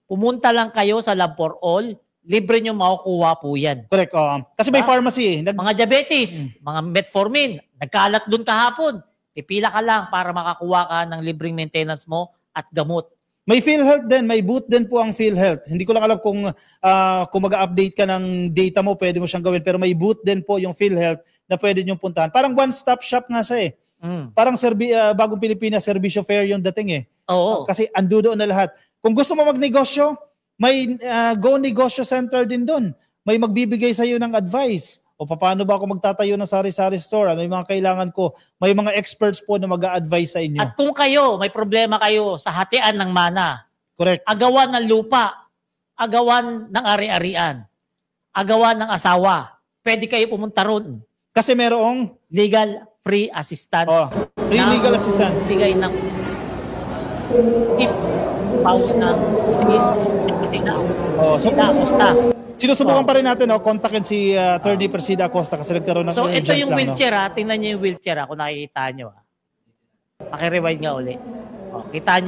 pumunta lang kayo sa Love for All. Libre nyo makukuha po yan. Correct. Kasi may pharmacy. Mga diabetes, mga metformin, nagkalat dun kahapon. Pipila ka lang para makakuha ka ng libreng maintenance mo at gamot. May PhilHealth din, may booth din po ang PhilHealth. Hindi ko lang alam kung mag-update ka ng data mo, pwede mo siyang gawin. Pero may booth din po yung PhilHealth na pwede niyong puntahan. Parang one-stop shop nga siya Parang bagong Pilipinas, Servicio Fair yung dating Oo. Kasi ando doon na lahat. Kung gusto mo magnegosyo, may Go Negosyo Center din doon. May magbibigay sa iyo ng advice. O paano ba ako magtatayo ng sari-sari store? Ano yung mga kailangan ko? May mga experts po na mag-a-advise sa inyo. At kung kayo, may problema kayo sa hatian ng mana, correct, agawan ng lupa, agawan ng ari-arian, agawan ng asawa, pwede kayo pumunta ron. Kasi merong legal free assistance. Free legal assistance. Bigay ng power ng Presida Acosta. Sinusubukan pa rin natin, kontakin si Attorney Presida Acosta kasi nagkaroon ng So ito yung wheelchair tingnan niyo yung wheelchair kung nakikita niyo Paki-rewind nga uli. Kita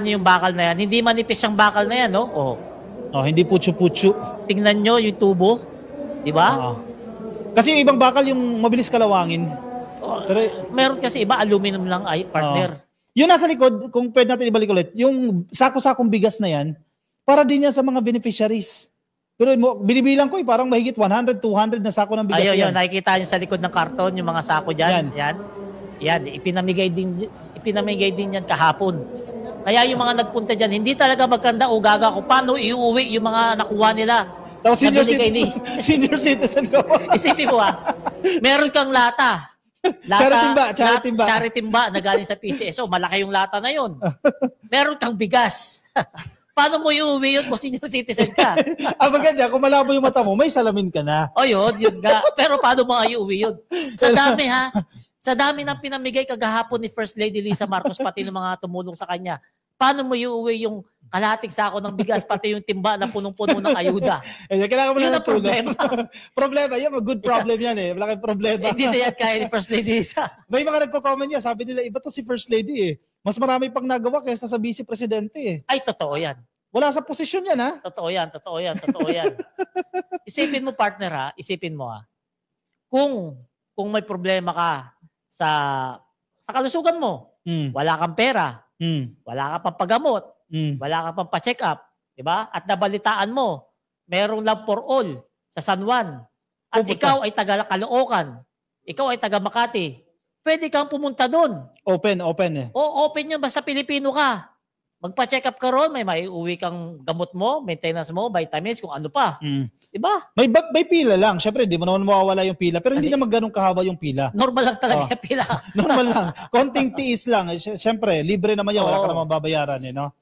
niyo yung bakal na yan. Hindi manipis yung bakal na yan, no? Hindi putyo-putyo. Tingnan niyo yung tubo. Di ba? Kasi yung ibang bakal yung mabilis kalawangin. Pero meron kasi iba aluminum lang ay partner. Yung nasa likod, kung pwede natin ibalik ulit, yung sako-sakong bigas na yan, para din yan sa mga beneficiaries. Pero binibilang ko parang mahigit 100, 200 na sako ng bigas yan. Nakikita nyo sa likod ng karton, yung mga sako dyan. Yan. Ipinamigay din yan kahapon. Kaya yung mga nagpunta dyan, hindi talaga magkanda o gaga kung paano iuwi yung mga nakuha nila. Tapos senior citizen ko. Isipin mo meron kang lata. Charity timba na galing sa PCSO. Malaki yung lata na yun. Meron kang bigas. Paano mo iuwi yun kung senior citizen ka? Maganda, kung malabo yung mata mo, may salamin ka na. Yun nga. Pero paano mo iuwi yun? Sa dami ng pinamigay kagahapon ni First Lady Lisa Marcos pati ng mga tumulong sa kanya. paano mo iuwi yung kalahating sako ng bigas, pati yung timba na punong-puno ng ayuda? Kailangan mo Yun lang ang ng tulong. problema. Problema, yan, good problem yan eh. Malaking problema. Hindi na yan kaya ni First Lady Isa. May mga nagko-comment niya, sabi nila, iba to si First Lady eh. Mas marami pang nagawa kaysa sa Vice Presidente eh. Ay, totoo yan. Wala sa posisyon yan ha. Totoo yan. Isipin mo, partner ha, isipin mo ha. Kung may problema ka sa kalusugan mo, wala kang pera, wala ka pang paggamot, wala ka pang pa-check up, di ba? At nabalitaan mo, merong love for all sa San Juan. At ikaw ay taga Caloocan, ikaw ay taga Makati, pwede kang pumunta doon. Open eh. O, open yun, basta Pilipino ka. Magpa-check up ka ron, may maiuwi kang gamot mo, maintenance mo, vitamins, kung ano pa. Diba? May pila lang. Siyempre, di mo naman mawawala yung pila. Pero hindi naman ganun kahaba yung pila. Normal lang talaga yung pila. Normal lang. Konting tiis lang. Siyempre, libre naman yan. Wala ka naman babayaran eh, no?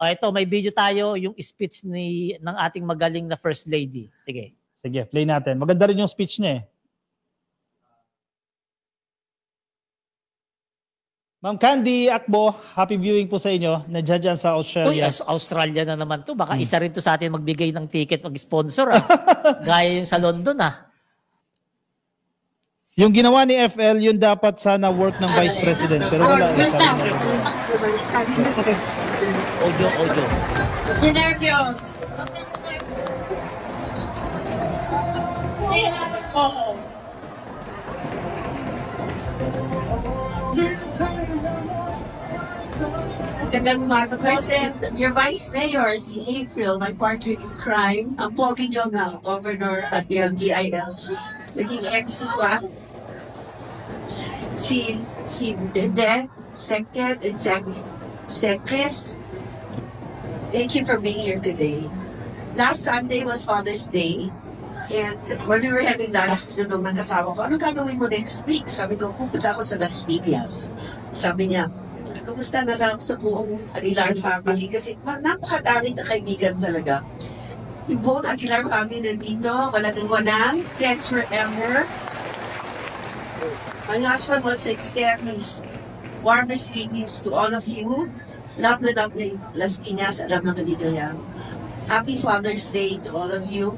Ito, may video tayo, yung speech ng ating magaling na First Lady. Sige, play natin. Maganda rin yung speech niya eh. Ma'am Candy Akbo, happy viewing po sa inyo. Nandiyan dyan sa Australia. Uy, Australia na naman to. Baka isa rin to sa atin magbigay ng ticket, mag-sponsor. Gaya yung sa London. Yung ginawa ni FL, yun dapat sana work ng Vice President. Pero wala. Audio. Nervyos. Magandang umaga, President. Your Vice Mayor, si April, my partner in crime, ang pogi nyo nga, Governor at yung DIL. Naging MC pa. Si Dede, Secret, and Sec Chris. Thank you for being here today. Last Sunday was Father's Day. And when we were having lunch, doon naman kasama ko, ano gagawin mo next week? Sabi ko, pupunta ako sa Las Vegas. Sabi niya, kumusta na lang sa buong Aguilar family? Kasi napakadali na kaibigan talaga. Yung buong Aguilar family nandito, walang iwanan, friends forever. My husband wants to extend his warmest greetings to all of you. Love na Las Piñas, alam naman dito yan. Happy Father's Day to all of you.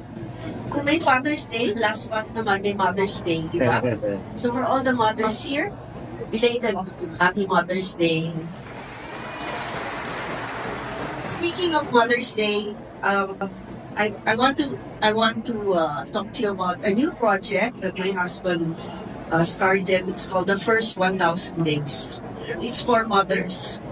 Kung may Father's Day, last month naman may Mother's Day, di ba? So for all the mothers here, belated Happy Mother's Day. Speaking of Mother's Day, I want to talk to you about a new project that my husband started. It's called the First 1,000 Days. It's for mothers.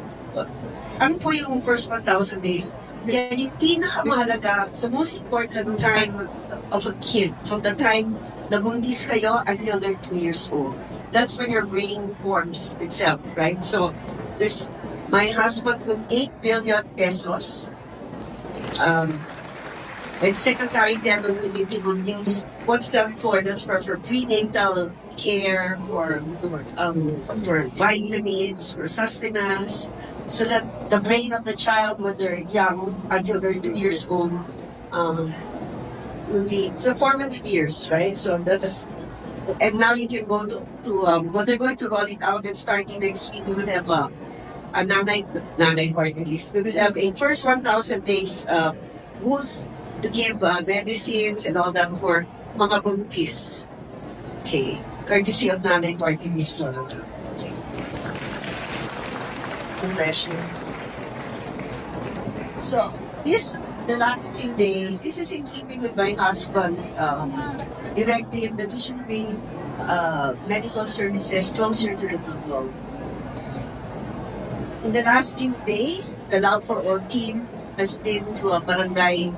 Ano po yung first 1,000 days? Yan yung pinakamahalaga, the most important time of a kid, from the time nabuntis kayo until they're 2 years old. That's when your brain forms itself, right? So, there's my husband with 8 billion pesos. And Secretary Devon will give good news. What's that for? That's for prenatal care, for vitamins, for sustenance, so that the brain of the child when they're young, until they're 2 years old, will be, it's the formative years, right? So that's, and now you can go to well, they're going to roll it out, and starting next week, we will have a nanay party list. We will have a first 1,000 days booth to give medicines and all that for mga buntis. Okay. Courtesy of nanay party list. Okay. So, the last few days, this is in keeping with my husband's directive that we should bring medical services closer to the people. In the last few days, the Love for All team has been to a barangay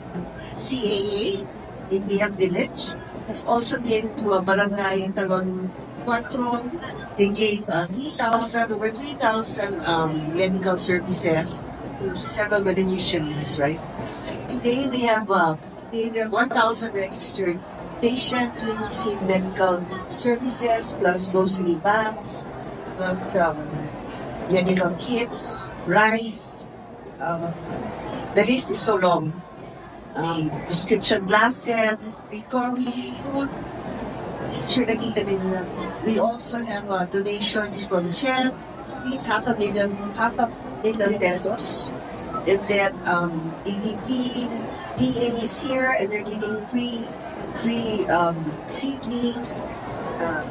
CAA in Biak Village, has also been to a barangay in Talon 4. They gave over 3,000 medical services to several beneficiaries, right? Today we have 1,000 registered patients who receive medical services, plus grocery bags, plus medical kits, rice. The list is so long. Prescription glasses, free coffee, food. Sure nakita nila. We also have donations from CHED. It's half a million pesos. And then ADP, DA is here and they're giving free seedlings,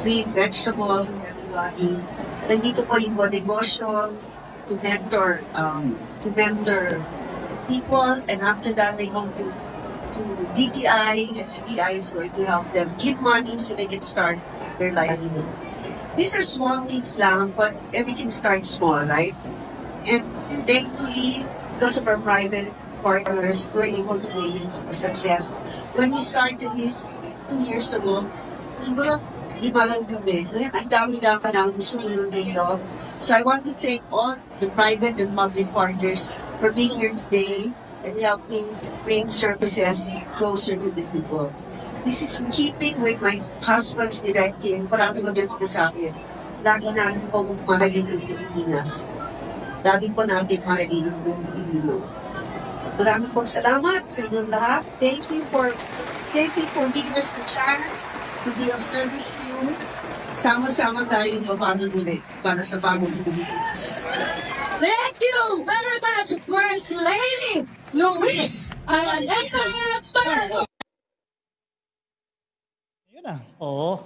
free vegetables and everybody. Nandito po yung negosyo to mentor people, and after that they go to DTI, and DTI is going to help them give money so they can start their livelihood. These are small things lang, but everything starts small, right? And thankfully, because of our private partners, we're able to make a success. When we started this 2 years ago, siguro, di ba lang kami, ang dami-dami ng sumunod dito. So I want to thank all the private and public partners for being here today and helping to bring services closer to the people. This is in keeping with my husband's directive. Parang tumagas ka sa akin. Lagi natin pong mahalin ang Pilipinas. Lagi po natin mahalin ang Pilipino. Maraming pong salamat sa inyong lahat. Thank you for giving us the chance to be of service to you. Sama-sama tayo mabago ulit para sa bagong Pilipinas. Thank you very much, First Lady Luis Araneta Barrio. Yun na. Oo.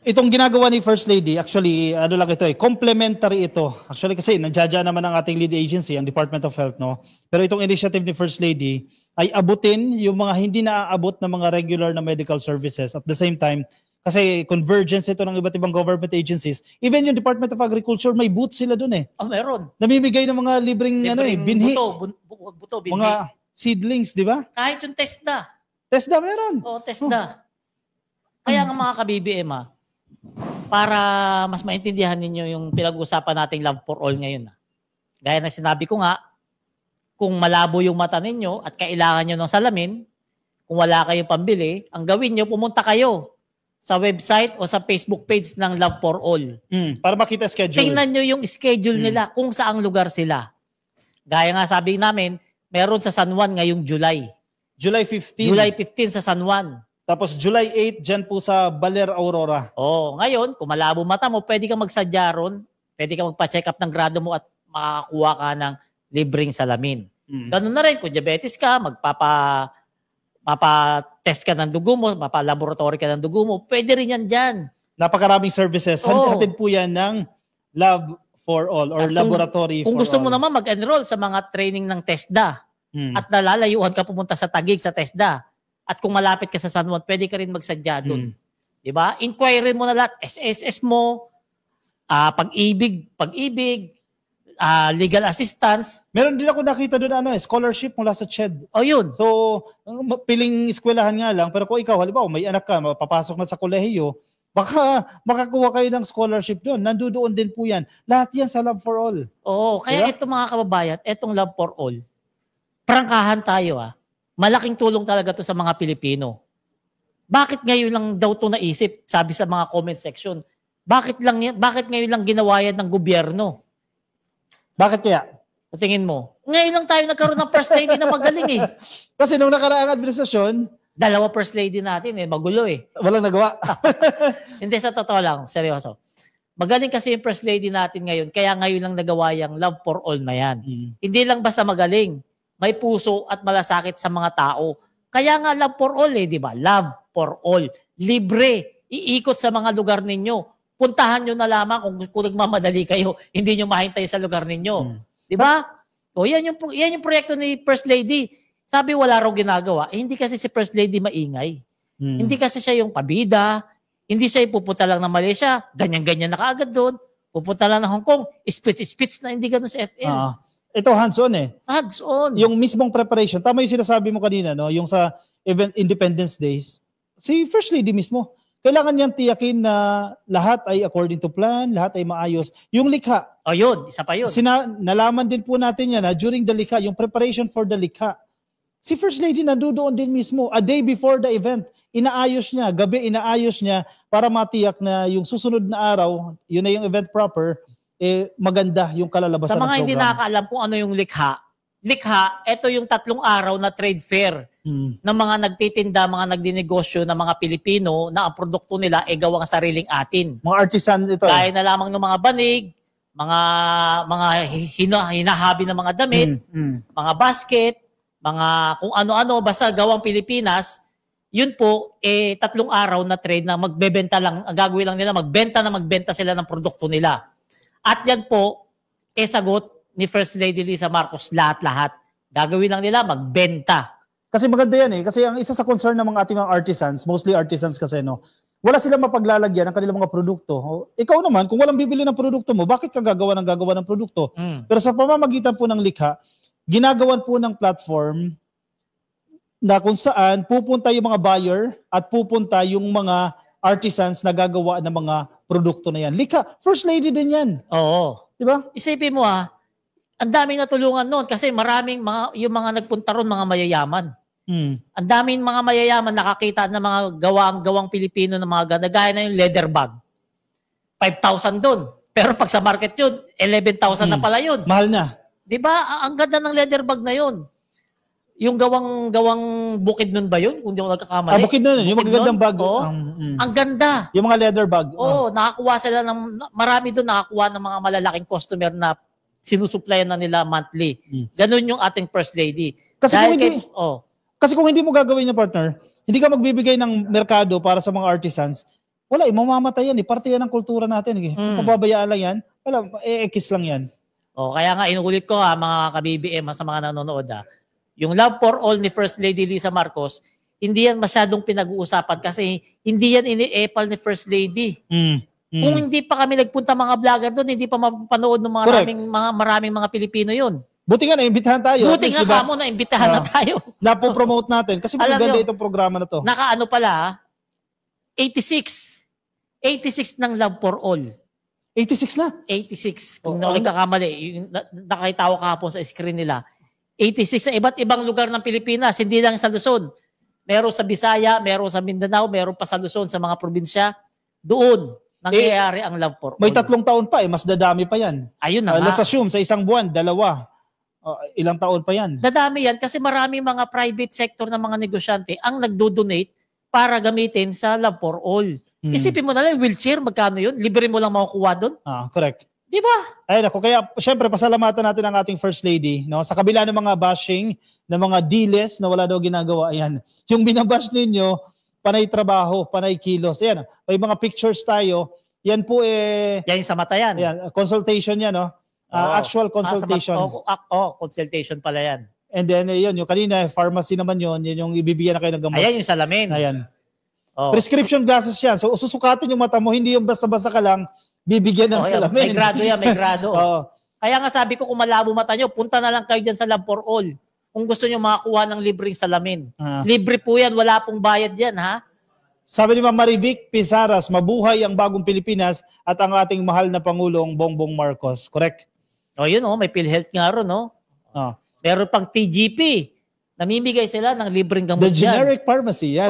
Itong ginagawa ni First Lady, actually, ano lang ito complementary ito. Actually kasi nandiyan naman ang ating lead agency, ang Department of Health, no? Pero itong initiative ni First Lady ay abutin yung mga hindi naaabot na mga regular na medical services. At the same time, kasi convergence ito ng iba't ibang government agencies. Even yung Department of Agriculture, may booth sila dun eh. Oh, meron. Namimigay ng mga libreng binhi. Buto, binhi. Mga seedlings, di ba? Kahit yung TESDA. TESDA meron. Oo, TESDA. Kaya nga mga ka-BBM, para mas maintindihan ninyo yung pinag-uusapan nating Love for All ngayon. Gaya na sinabi ko nga, kung malabo yung mata ninyo at kailangan nyo ng salamin, kung wala kayong pambili, ang gawin nyo, pumunta kayo sa website o sa Facebook page ng Love for All. Para makita schedule. Tingnan nyo yung schedule nila, kung saang lugar sila. Gaya nga sabi namin, meron sa San Juan ngayong July. July 15. July 15 sa San Juan. Tapos July 8, dyan po sa Baler, Aurora. Ngayon, kung malabo mata mo, pwede kang magsadya ron, pwede kang magpa-check up ng grado mo at makakakuha ka ng libreng salamin. Ganun na rin, kung diabetes ka, mapa-test ka ng dugo mo, mapa-laboratory ka ng dugo mo, pwede rin yan dyan. Napakaraming services. Hatid po yan ng Love for All or Laboratory for All. Kung gusto mo naman mag-enroll sa mga training ng TESDA at nalalayuan ka pumunta sa Taguig sa TESDA at kung malapit ka sa San Juan, pwede ka rin magsadya doon. Diba? Inquiry mo na lahat. SSS mo, pag-ibig, legal assistance. Meron din ako nakita doon scholarship mula sa CHED. Yun. So, piling eskwelahan nga lang, pero kung ikaw, halimbawa, may anak ka, papasok na sa kolehiyo, baka makakuha kayo ng scholarship doon. Nandoon din po yan. Lahat yan sa Love for All. Kaya ito mga kababayan, itong Love for All, prangkahan tayo malaking tulong talaga to sa mga Pilipino. Bakit ngayon lang daw to naisip? Sabi sa mga comment section. Bakit ngayon lang ginawa yan ng gobyerno? Bakit kaya? Tingin mo. Ngayon lang tayo nagkaroon ng First Lady na magaling Kasi nung nakaraang administrasyon, 2 First Lady natin magulo Walang nagawa. Hindi, sa totoo lang, seryoso. Magaling kasi yung First Lady natin ngayon, kaya ngayon lang nagawa yung Love for All na yan. Hindi lang basta magaling. May puso at malasakit sa mga tao. Kaya nga Love for All di ba? Love for All. Libre. Iikot sa mga lugar ninyo. Puntahan nyo na lamang kung nagmamadali kayo, hindi nyo mahintay sa lugar ninyo. Di ba? Yan yung proyekto ni First Lady. Sabi wala raw ginagawa. Hindi kasi si First Lady maingay. Hindi kasi siya yung pabida. Hindi siya pupunta lang ng Malaysia. Ganyan-ganyan na kaagad doon. Pupunta lang ng Hong Kong. Speech na hindi ganun sa FN. Ito hands-on Hands-on. Yung mismong preparation. Tama yung sinasabi mo kanina, no? Yung sa event Independence Days. Si First Lady mismo, kailangan niyang tiyakin na lahat ay according to plan, lahat ay maayos. Yung likha. Yun. Isa pa yun. Nalaman din po natin yan during the likha, yung preparation for the likha. Si First Lady nandoon din mismo. A day before the event, inaayos niya. Gabi inaayos niya para matiyak na yung susunod na araw, yun na yung event proper, maganda yung kalalabasan ng program. Sa mga hindi nakakaalam kung ano yung likha, ito yung 3 araw na trade fair ng mga nagtitinda, mga nagdinegosyo ng mga Pilipino na ang produkto nila ay gawang sariling atin. Mga artisans ito. Gaya na lamang ng mga banig, mga hinahabi ng mga damit, mga basket, mga kung ano-ano, basta gawang Pilipinas, yun po, 3 araw na trade na magbebenta lang, ang gagawin lang nila, magbenta sila ng produkto nila. At yan po, sagot ni First Lady Lisa Marcos, lahat-lahat. Gagawin lang nila, magbenta. Kasi maganda yan kasi ang isa sa concern ng mga ating mga artisans, mostly artisans kasi, no, wala silang mapaglalagyan ng kanilang mga produkto. Ikaw naman, kung walang bibili ng produkto mo, bakit ka gagawa ng produkto? Pero sa pamamagitan po ng likha, ginagawan po ng platform na kung saan pupunta yung mga buyer at pupunta yung mga artisans na gagawa ng mga produkto na yan. Likha, First Lady din yan. Oo. Diba? Isipin mo ang daming natulungan noon kasi maraming yung mga nagpunta ron, mga mayayaman. Ang daming mga mayayaman nakakita ng mga gawang Pilipino ng mga gaya na yung leather bag. 5,000 doon. Pero pag sa market yun, 11,000 na pala yun. Mahal na. Diba? Ang ganda ng leather bag na yun. Yung gawang bukid nun ba yun? Kung di ako nagkakamali. Bukid nun. Yung magagandang bag. Ang ganda. Yung mga leather bag. Oo, nakakuha sila marami doon nakakuha ng mga malalaking customer na sinusuplayan na nila monthly. Ganun yung ating First Lady. Kasi kung hindi mo gagawin yung partner, hindi ka magbibigay ng merkado para sa mga artisans, wala, mamamatay yan. Parte yan ng kultura natin. Kung pababayaan lang yan, wala, ekis lang yan. Kaya nga, inuulit ko mga ka-BBM sa mga nanonood yung Love for All ni First Lady Lisa Marcos, hindi yan masyadong pinag-uusapan kasi hindi yan ini-epal ni First Lady. Kung hindi pa kami nagpunta mga vlogger doon, hindi pa mapapanood ng maraming mga Pilipino yun. Buti nga naimbitahan tayo. Buti nga diba? Naimbitahan na tayo. Napopromote natin kasi maganda itong programa na to. Nakaano pala, 86 ng Love for All. 86 na? 86. Kung nakakamali, nakita ko kahapon sa screen nila. 86 sa iba't ibang lugar ng Pilipinas, hindi lang sa Luzon. Meron sa Bisaya, meron sa Mindanao, meron pa sa Luzon, sa mga probinsya. Doon, nangyayari ang Love for All. May 3 taon pa mas dadami pa yan. Ayun na Let's assume, sa isang buwan, 2. Ilang taon pa yan. Dadami yan kasi marami mga private sector ng mga negosyante ang nagdo-donate para gamitin sa Love for All. Isipin mo na lang, wheelchair, magkano yun? Libre mo lang makukuha doon? Correct. Di ba? Ayun ako. Kaya, syempre, pasalamatan natin ang ating First Lady. No? Sa kabila ng mga bashing, ng mga diles na wala daw ginagawa, ayan. Yung binabash ninyo, panay trabaho, panay kilos. Ayan, may mga pictures tayo. Yan po yan yung sa mata yan. Ayan, consultation yan, no? Actual consultation. Consultation pala yan. And then, yun, yung kanina, pharmacy naman yun yung ibibigyan na kayo ng gamot. Ayan yung salamin. Ayan. Prescription glasses yan. So, susukatin yung mata mo, hindi yung basta-basta ka lang, bibigyan ng salamin. May grado yan, may grado. Kaya nga sabi ko, kung malabo mata nyo, punta na lang kayo dyan sa Love for All. Kung gusto nyo makakuha ng libreng salamin. Libre po yan, wala pong bayad yan, ha? Sabi ni Ma'am Marivic Pisaras, mabuhay ang bagong Pilipinas at ang ating mahal na Pangulong Bongbong Marcos. Correct? Yun, may PhilHealth nga ron, no? Meron pang TGP. Namimigay sila ng libreng gamot The generic pharmacy, yan.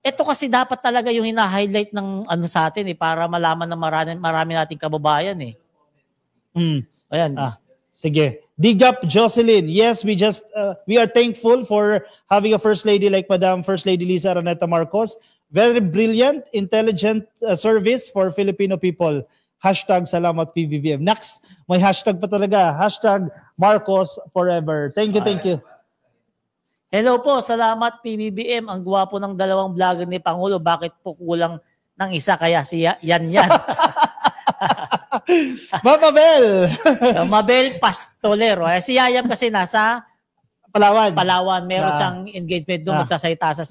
Ito kasi dapat talaga yung hina-highlight ng sa atin para malaman na marami nating kababayan Ayan. Sige. Digap Jocelyn. Yes, we are thankful for having a First Lady like Madam First Lady Lisa Araneta Marcos. Very brilliant, intelligent service for Filipino people. #salamat PBBM. Next, may hashtag pa talaga. #Marcos forever. Thank you. Hello po, salamat PBBM. Ang gwapo ng dalawang vlogger ni Pangulo. Bakit po kulang ng isa kaya si yan? Mabel! Mabel Pastolero. Si Yayam kasi nasa Palawan. Meron siyang engagement doon. Magsasalita sa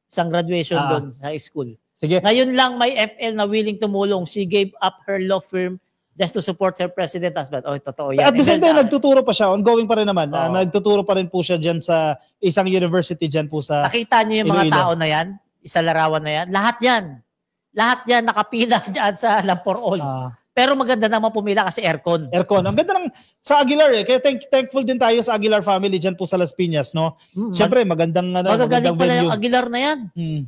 isang graduation doon sa school. Sige. Ngayon lang may FL na willing tumulong. She gave up her law firm just to support her president husband. Totoo yan. At the same time, nagtuturo pa siya. Ongoing pa rin naman. Nagtuturo pa rin po siya dyan sa isang university dyan po sa Nakita niyo yung mga tao na yan? Isa larawan na yan? Lahat yan nakapila dyan sa Love for All. Pero maganda naman pumila kasi aircon. Ang ganda ng sa Aguilar Kaya thankful din tayo sa Aguilar family dyan po sa Las Piñas, no? Siyempre, magandang magagaling pala venue. yung Aguilar na yan.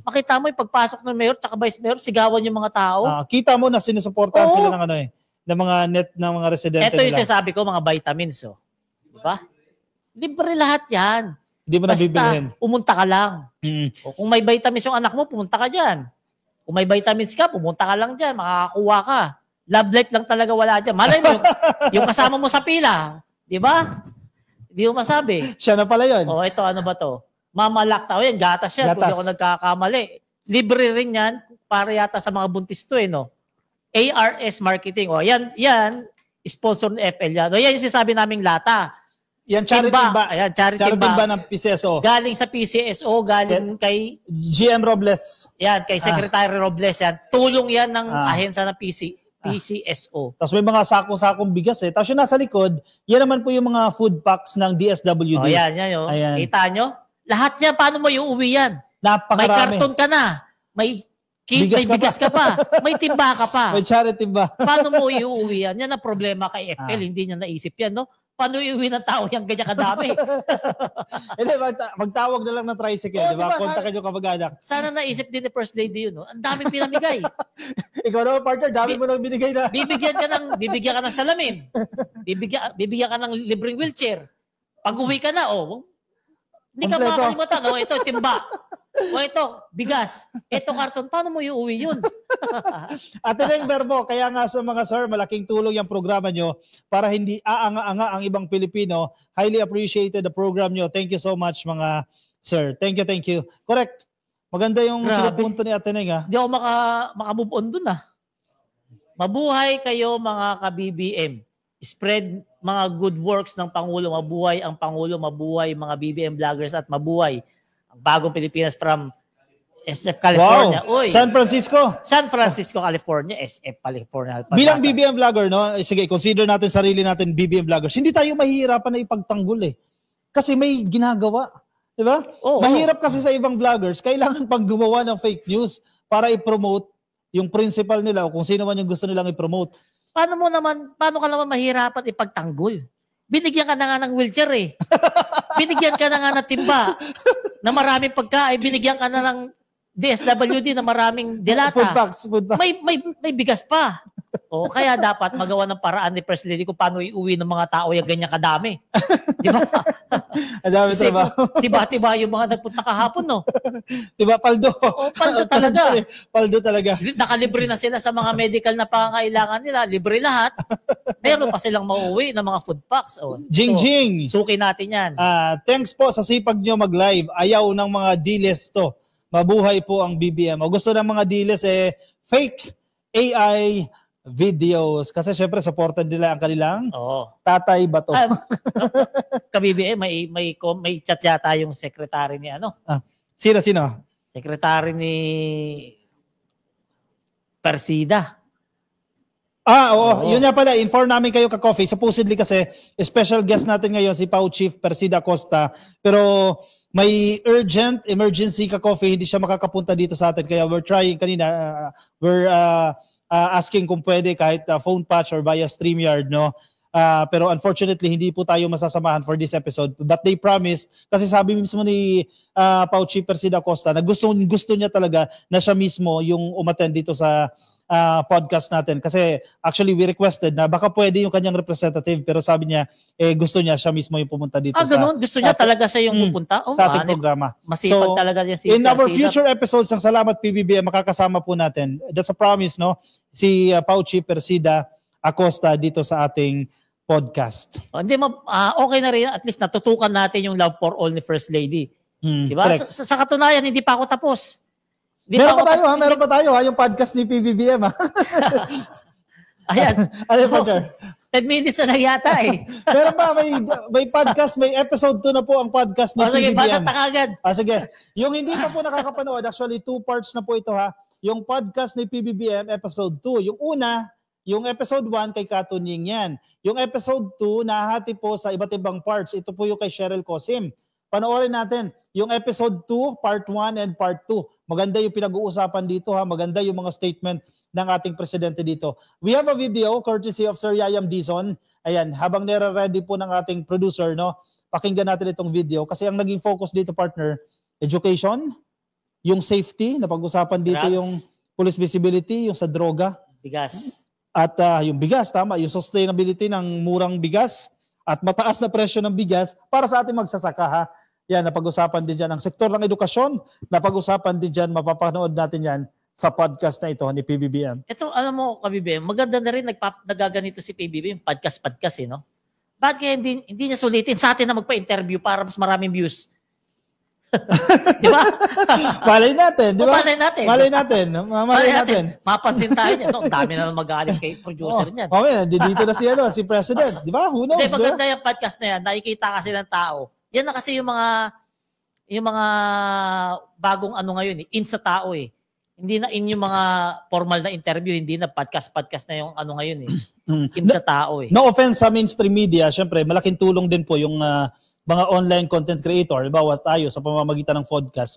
Makita mo yung pagpasok ng mayor tsaka vice mayor, sigawan yung mga tao. Kita mo na sinusuportahan sila ng ng mga ng mga residente nila. Ito yung sinasabi ko, mga vitamins. Diba? Libre lahat yan. Hindi mo nabibilihin. Pumunta ka lang. Kung may vitamins yung anak mo, pumunta ka dyan. Kung may vitamins ka, pumunta ka lang dyan. Makakakuha ka. Love life lang talaga wala dyan. Malay mo, yung kasama mo sa pila, di ba? Hindi mo masabi. Siya na pala yun. Ito, ano ba to? Mama Lacta. Yan, gatas yan. Kung ako nagkakamali. Libre rin yan. Para yata sa mga buntis to, no? ARS Marketing. Yan, sponsor ng FL yan. Yan yung sinasabi naming lata. Yan, charity ba? Ayan, charity ba ng PCSO. Galing sa PCSO, galing kay GM Robles. Yan, kay Secretary Robles yan. Tulong yan ng ahensya ng PCSO. Tapos may mga sako-sakong bigas Tapos yung nasa likod, yan naman po yung mga food packs ng DSWD. Yan. Ayan. Kita nyo? Lahat yan, paano mo iuwi yan? Napakarami. May karton ka na. May bigas ka pa. May timba ka pa. May charity ba? Paano mo iuwi yan? Yan ang problema kay FL. Hindi niya naisip yan, no? Paano iuwi ng tao yung ganyan kadami? Hindi, magtawag na lang ng tricycle, di ba? Kontakin yung kamag-anak. Sana naisip din ni First Lady yun, no? Ang daming pinamigay. Ikaw naman, partner, dami mo nang binigay na. Bibigyan ka ng salamin. Bibigyan ka ng libreng wheelchair. Pag uwi ka na, hindi ka makakalimutan. Ito, timba. Ito, bigas. Ito, karton. Paano mo iuwi yun? At Teneng Verbo, kaya nga sa mga sir, malaking tulong yung programa nyo para hindi aanga-anga ang ibang Pilipino. Highly appreciated the program nyo. Thank you so much mga sir. Thank you. Correct. Maganda yung pinupunto ni Ateneng. Hindi ako makamove on dun Mabuhay kayo mga ka-BBM. Spread mga good works ng Pangulo. Mabuhay ang Pangulo. Mabuhay mga BBM vloggers at mabuhay ang bagong Pilipinas from SF California. Wow. San Francisco, California. SF California. Bilang BBM vlogger, no? Sige, consider natin sarili natin BBM vloggers. Hindi tayo mahihirapan na ipagtanggol Kasi may ginagawa. Di ba? Mahirap kasi sa ibang vloggers, kailangan pang gumawa ng fake news para i-promote yung principal nila o kung sino man yung gusto nilang i-promote. Paano ka naman mahirapan ipagtanggol? Binigyan ka na nga ng wheelchair Binigyan ka na nga ng timba na maraming pagkain. Binigyan ka na ng DSWD na maraming dilata. Food packs. May bigas pa. Kaya dapat magawa ng paraan ni First Lady kung paano iuwi ng mga tao yung ganyan kadami. Di ba? Ang dami trabaho. Tiba-tiba yung mga nagpunta kahapon, no? Diba, paldo? Paldo talaga. Paldo talaga. Nakalibre na sila sa mga medical na pangangailangan nila. Libre lahat. Meron pa silang mauwi ng mga food packs. Jing. Suki natin yan. Thanks po sa sipag nyo mag-live. Ayaw ng mga diles to. Mabuhay po ang BBM. O gusto ng mga diles fake AI videos. Kasi syempre, supported nila ang kanilang tatay bato. Ka-BBM, may chat yata yung secretary ni Sino? Secretary ni Persida. Yun nga pala, inform namin kayo ka-coffee. Supposedly kasi, special guest natin ngayon si Pau Chief Persida Acosta. Pero may emergency ka-coffee, hindi siya makakapunta dito sa atin. Kaya we're trying kanina, asking kung pwede kahit phone patch or via StreamYard, no? Pero unfortunately, hindi po tayo masasamahan for this episode. But they promised, kasi sabi mismo ni Pau Chief Persida Acosta na gusto niya talaga na siya mismo yung umattend dito sa podcast natin. Kasi actually, we requested na baka pwede yung kanyang representative, pero sabi niya, gusto niya siya mismo yung pumunta dito ganun? Gusto niya talaga siya yung pupunta? Sa ating programa. Masipag talaga niya si in our future episodes ng Salamat PBBM, makakasama po natin. That's a promise, no? Si Pau Chief Persida Acosta dito sa ating podcast. Okay na rin. At least natutukan natin yung love for all ni First Lady. Diba? Sa katunayan, hindi pa ako tapos. Meron pa tayo yung podcast ni PBBM Ayan. Ano yung partner? 10 minutes na lang yata Meron pa, may podcast, may episode 2 na po ang podcast ni PBBM. Sige, batat na kagad. Sige. Yung hindi pa po nakakapanood, actually 2 parts na po ito Yung podcast ni PBBM, episode 2. Yung una, yung episode 1 kay Katunying yan. Yung episode 2, nahati po sa iba't ibang parts. Ito po yung kay Cheryl Cosim. Panoorin natin yung episode 2, part 1 and part 2. Maganda yung pinag-uusapan dito Maganda yung mga statement ng ating presidente dito. We have a video courtesy of Sir Yayam Dizon. Ayan, habang nire-ready po ng ating producer, no, pakinggan natin itong video kasi ang naging focus dito, partner, education, yung safety, na pag-usapan dito yung police visibility, yung sa droga. Bigas. At yung bigas, tama, yung sustainability ng murang bigas at mataas na presyo ng bigas para sa ating magsasaka Yan, napag-usapan din dyan ang sektor ng edukasyon, napag-usapan din dyan, mapapanood natin yan sa podcast na ito ni PBBM. Ito, alam mo, KBBM, maganda na rin nagaganito si PBBM, podcast eh, no? Bakit kaya hindi niya sulitin sa atin na magpa-interview para mas maraming views? Di ba? Malay natin, di ba? Malay natin. Malay natin. Mapansin tayo niya. No? Ang dami na magaling kay producer niyan. Okay, dito na si President. Di ba? Who knows? Hindi, maganda yung podcast na yan. Nakikita kasi ng tao. Yan na kasi yung mga bagong ano ngayon, in sa tao eh. Hindi na in yung mga formal na interview, hindi na podcast na yung ano ngayon eh. In sa tao eh. No offense sa mainstream media, syempre malaking tulong din po yung mga online content creator, halimbawa tayo sa pamamagitan ng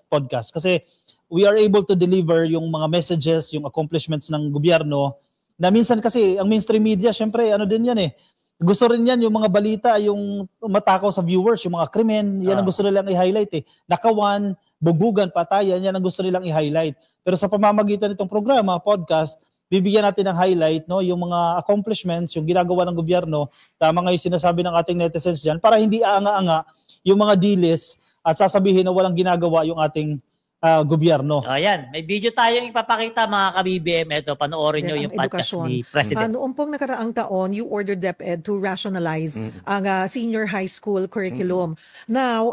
podcast kasi we are able to deliver yung mga messages, yung accomplishments ng gobyerno na minsan kasi ang mainstream media, syempre ano din yan eh. Gusto rin yan yung mga balita, yung matakaw sa viewers, yung mga krimen, yan ang gusto nilang i-highlight eh. Nakawan, bugugan, patayan, yan ang gusto nilang i-highlight. Pero sa pamamagitan nitong programa, podcast, bibigyan natin ng highlight, no, yung mga accomplishments, yung ginagawa ng gobyerno, tama nga yung sinasabi ng ating netizens dyan, para hindi aanga-anga yung mga dilis at sasabihin na walang ginagawa yung ating gobyerno. Ayan, may video tayong ipapakita mga ka-BBM. Ito, panoorin nyo yung podcast ni President. Noong pong nakaraang taon, you ordered DepEd to rationalize ang senior high school curriculum. Now,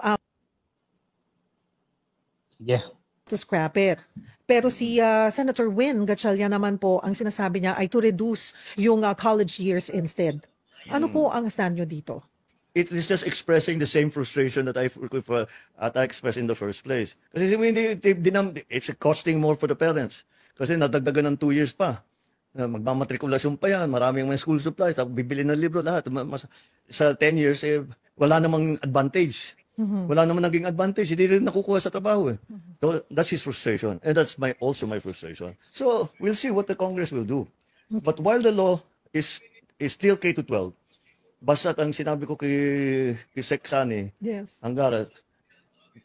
to scrap it. Pero si Senator Win Gatchalian naman po, ang sinasabi niya ay to reduce yung college years instead. Ano po ang stand nyo dito? It is just expressing the same frustration that I expressed in the first place. Kasi it's costing more for the parents. Kasi nadagdagan ng 2 years pa. Magmamatrikulasyon pa yan, maraming mga school supplies, bibili ng libro, lahat. Sa 10 years, wala namang advantage. Wala naman naging advantage. Hindi rin nakukuha sa trabaho. So that's his frustration. And that's also my frustration. So we'll see what the Congress will do. But while the law is still K-12, basta ang sinabi ko kay Sec Sani, Angara,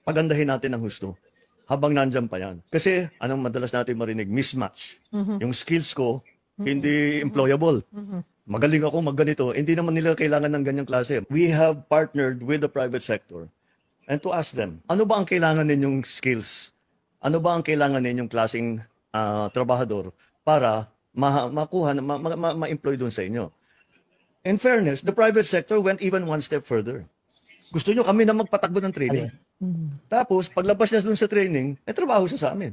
pagandahin natin ang husto habang nandyan pa yan. Kasi anong madalas natin marinig? Mismatch. Yung skills ko, hindi employable. Magaling ako magganito, hindi naman nila kailangan ng ganyang klase. We have partnered with the private sector and to ask them, ano ba ang kailangan ninyong skills? Ano ba ang kailangan ninyong klaseng trabahador para makuha, ma-employ doon sa inyo? In fairness, the private sector went even one step further. Gusto nyo kami na magpatakbo ng training. Tapos, paglabas niya doon sa training, trabaho siya sa amin.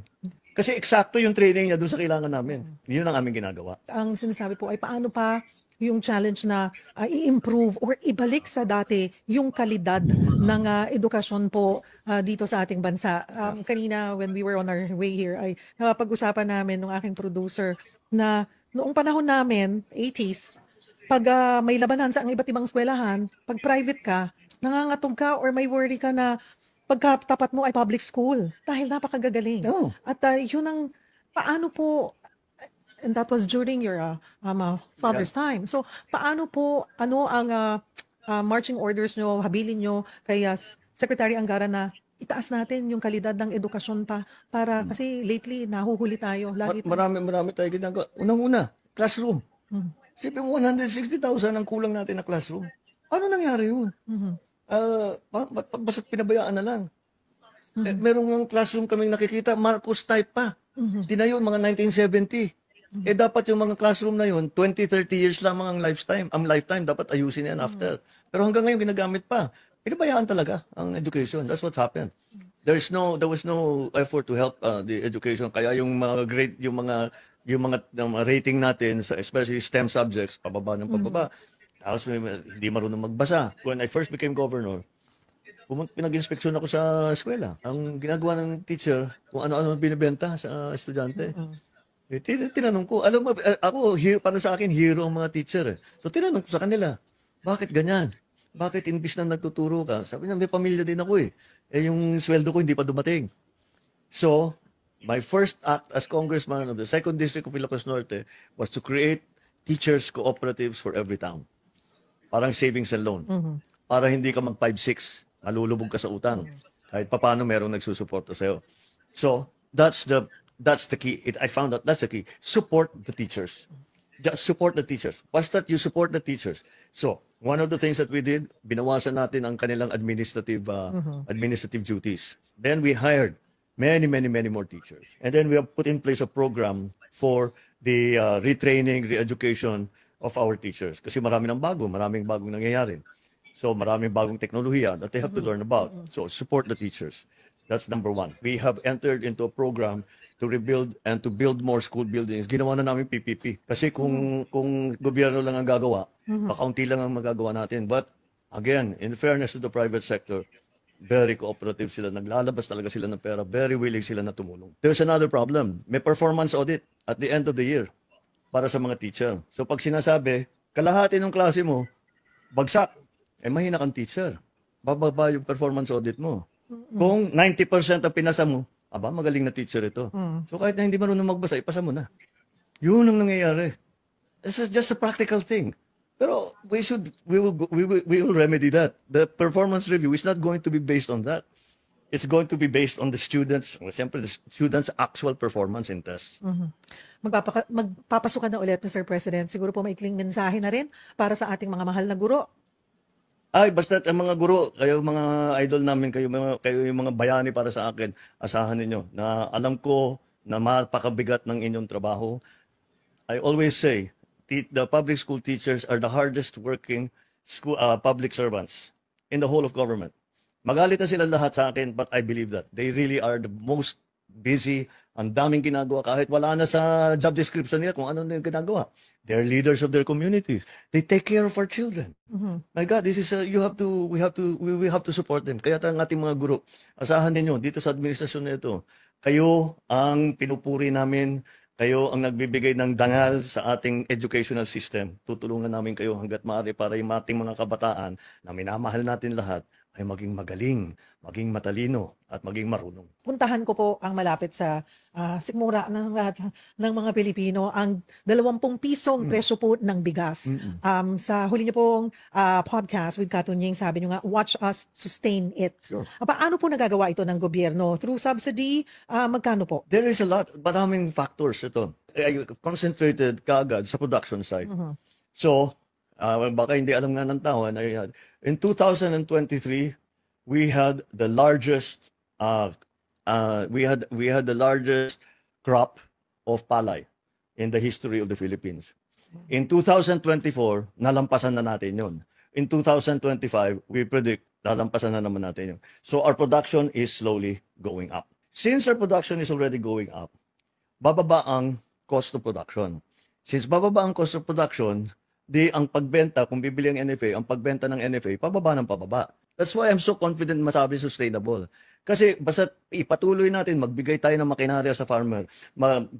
Kasi eksakto yung training niya doon sa kailangan namin. Yun ang aming ginagawa. Ang sinasabi po ay paano pa yung challenge na i-improve or ibalik sa dati yung kalidad ng edukasyon po dito sa ating bansa. Kanina, when we were on our way here, ay pag-usapan namin ng aking producer na noong panahon namin, 80s, pag may labanan sa ang iba't ibang eskwelahan, pag private ka, nangangatog ka or may worry ka na pagkatapat mo ay public school dahil napakagagaling. At yun ang paano po, and that was during your father's time. So paano po, ano ang marching orders nyo, habilin nyo kay Secretary Angara na itaas natin yung kalidad ng edukasyon pa para kasi lately nahuhuli tayo. Marami tayo ginagawa. Unang-una, classroom. Sipin mo, 160,000 ang kulang natin na classroom. Ano nangyari yun? Basta't pinabayaan na lang. Merong ng classroom kaming nakikita, Marcos type pa. Tinayo mga 1970. Dapat yung mga classroom na yun, 20-30 years lamang ang lifetime. Dapat ayusin yan after. Pero hanggang ngayon ginagamit pa. Pinabayaan talaga ang education. That's what's happened. There was no effort to help the education. Kaya yung mga grade, yung mga rating natin, especially STEM subjects, pababa ng pababa. Tapos hindi marunong magbasa. When I first became governor, pinag-inspeksyon ako sa eskwela. Ang ginagawa ng teacher, kung ano-ano binibenta sa estudyante. Tinanong ko, alam mo, ako, para sa akin, hero ang mga teacher. So tinanong ko sa kanila, bakit ganyan? Bakit imbis na nagtuturo ka? Sabi niya, may pamilya din ako eh. Yung sweldo ko hindi pa dumating. So, my first act as congressman of the 2nd District of Ilocos Norte was to create teachers cooperatives for every town. Parang savings and loan. Para hindi ka mag 5-6, malulubog ka sa utang. Kahit paano merong nagsusuporta sa'yo. So, that's the key. I found out that's the key. Support the teachers. Just support the teachers. Basta't you support the teachers. So, one of the things that we did, binawasan natin ang kanilang administrative duties. Then we hired many more teachers. And then we have put in place a program for the retraining, re-education of our teachers. Kasi maraming bagong nangyayari. So maraming bagong teknolohiya that they have to learn about. So support the teachers. That's number one. We have entered into a program to rebuild and to build more school buildings. Ginawa na namin PPP. Kasi kung gobyerno lang ang gagawa, pakaunti lang ang magagawa natin. But again, in fairness to the private sector, very cooperative sila. Naglalabas talaga sila ng pera. Very willing sila na tumulong. There's another problem. May performance audit at the end of the year para sa mga teacher. So pag sinasabi, kalahati ng klase mo, bagsak, mahina kang teacher. Bababa yung performance audit mo. Kung 90% ang pinasa mo, magaling na teacher ito. So kahit na hindi marunong magbasa, ipasa mo na. Yun ang nangyayari. This is just a practical thing. Pero we will remedy that. The performance review is not going to be based on that. It's going to be based on the students' actual performance in tests. Magpapasukan na ulit, Mr. President. Siguro po maikling mensahe na rin para sa ating mga mahal na guro. Basta ang mga guro, kayo mga idol namin, kayo yung mga bayani para sa akin, asahan ninyo na alam ko na mapakabigat ng inyong trabaho. I always say, the public school teachers are the hardest working public servants in the whole of government. Magalit na sila lahat sa akin, but I believe that. They really are the most busy. Ang daming ginagawa kahit wala na sa job description nila kung ano na yung ginagawa. They're leaders of their communities. They take care of our children. My God, this is we have to support them. Kaya ang ating mga guro, asahan ninyo dito sa administrasyon na ito. Kayo ang pinupuri namin. Kayo ang nagbibigay ng dangal sa ating educational system. Tutulungan namin kayo hanggat maaari para yung ating mga kabataan na minamahal natin lahat ay maging magaling, maging matalino, at maging marunong. Puntahan ko po ang malapit sa sikmura ng lahat ng mga Pilipino, ang 20 pisong presyo po ng bigas. Sa huli niyo pong podcast with Katunying, sabi niyo nga, watch us sustain it. Sure. Paano po nagagawa ito ng gobyerno? Through subsidy? Magkano po? There is a lot, maraming factors ito. Concentrated kaagad sa production side. So, baka hindi alam nga ng tao, in 2023, we had the largest crop of palay in the history of the Philippines. In 2024, nalampasan na natin yun. In 2025, we predict nalampasan na naman natin yun. So our production is slowly going up. Since our production is already going up, bababa ang cost of production. Since bababa ang cost of production, ang pagbenta, kung bibili ang NFA, ang pagbenta ng NFA, pababa ng pababa. That's why I'm so confident masabi sustainable. Kasi basta ipatuloy natin, magbigay tayo ng makinarya sa farmer,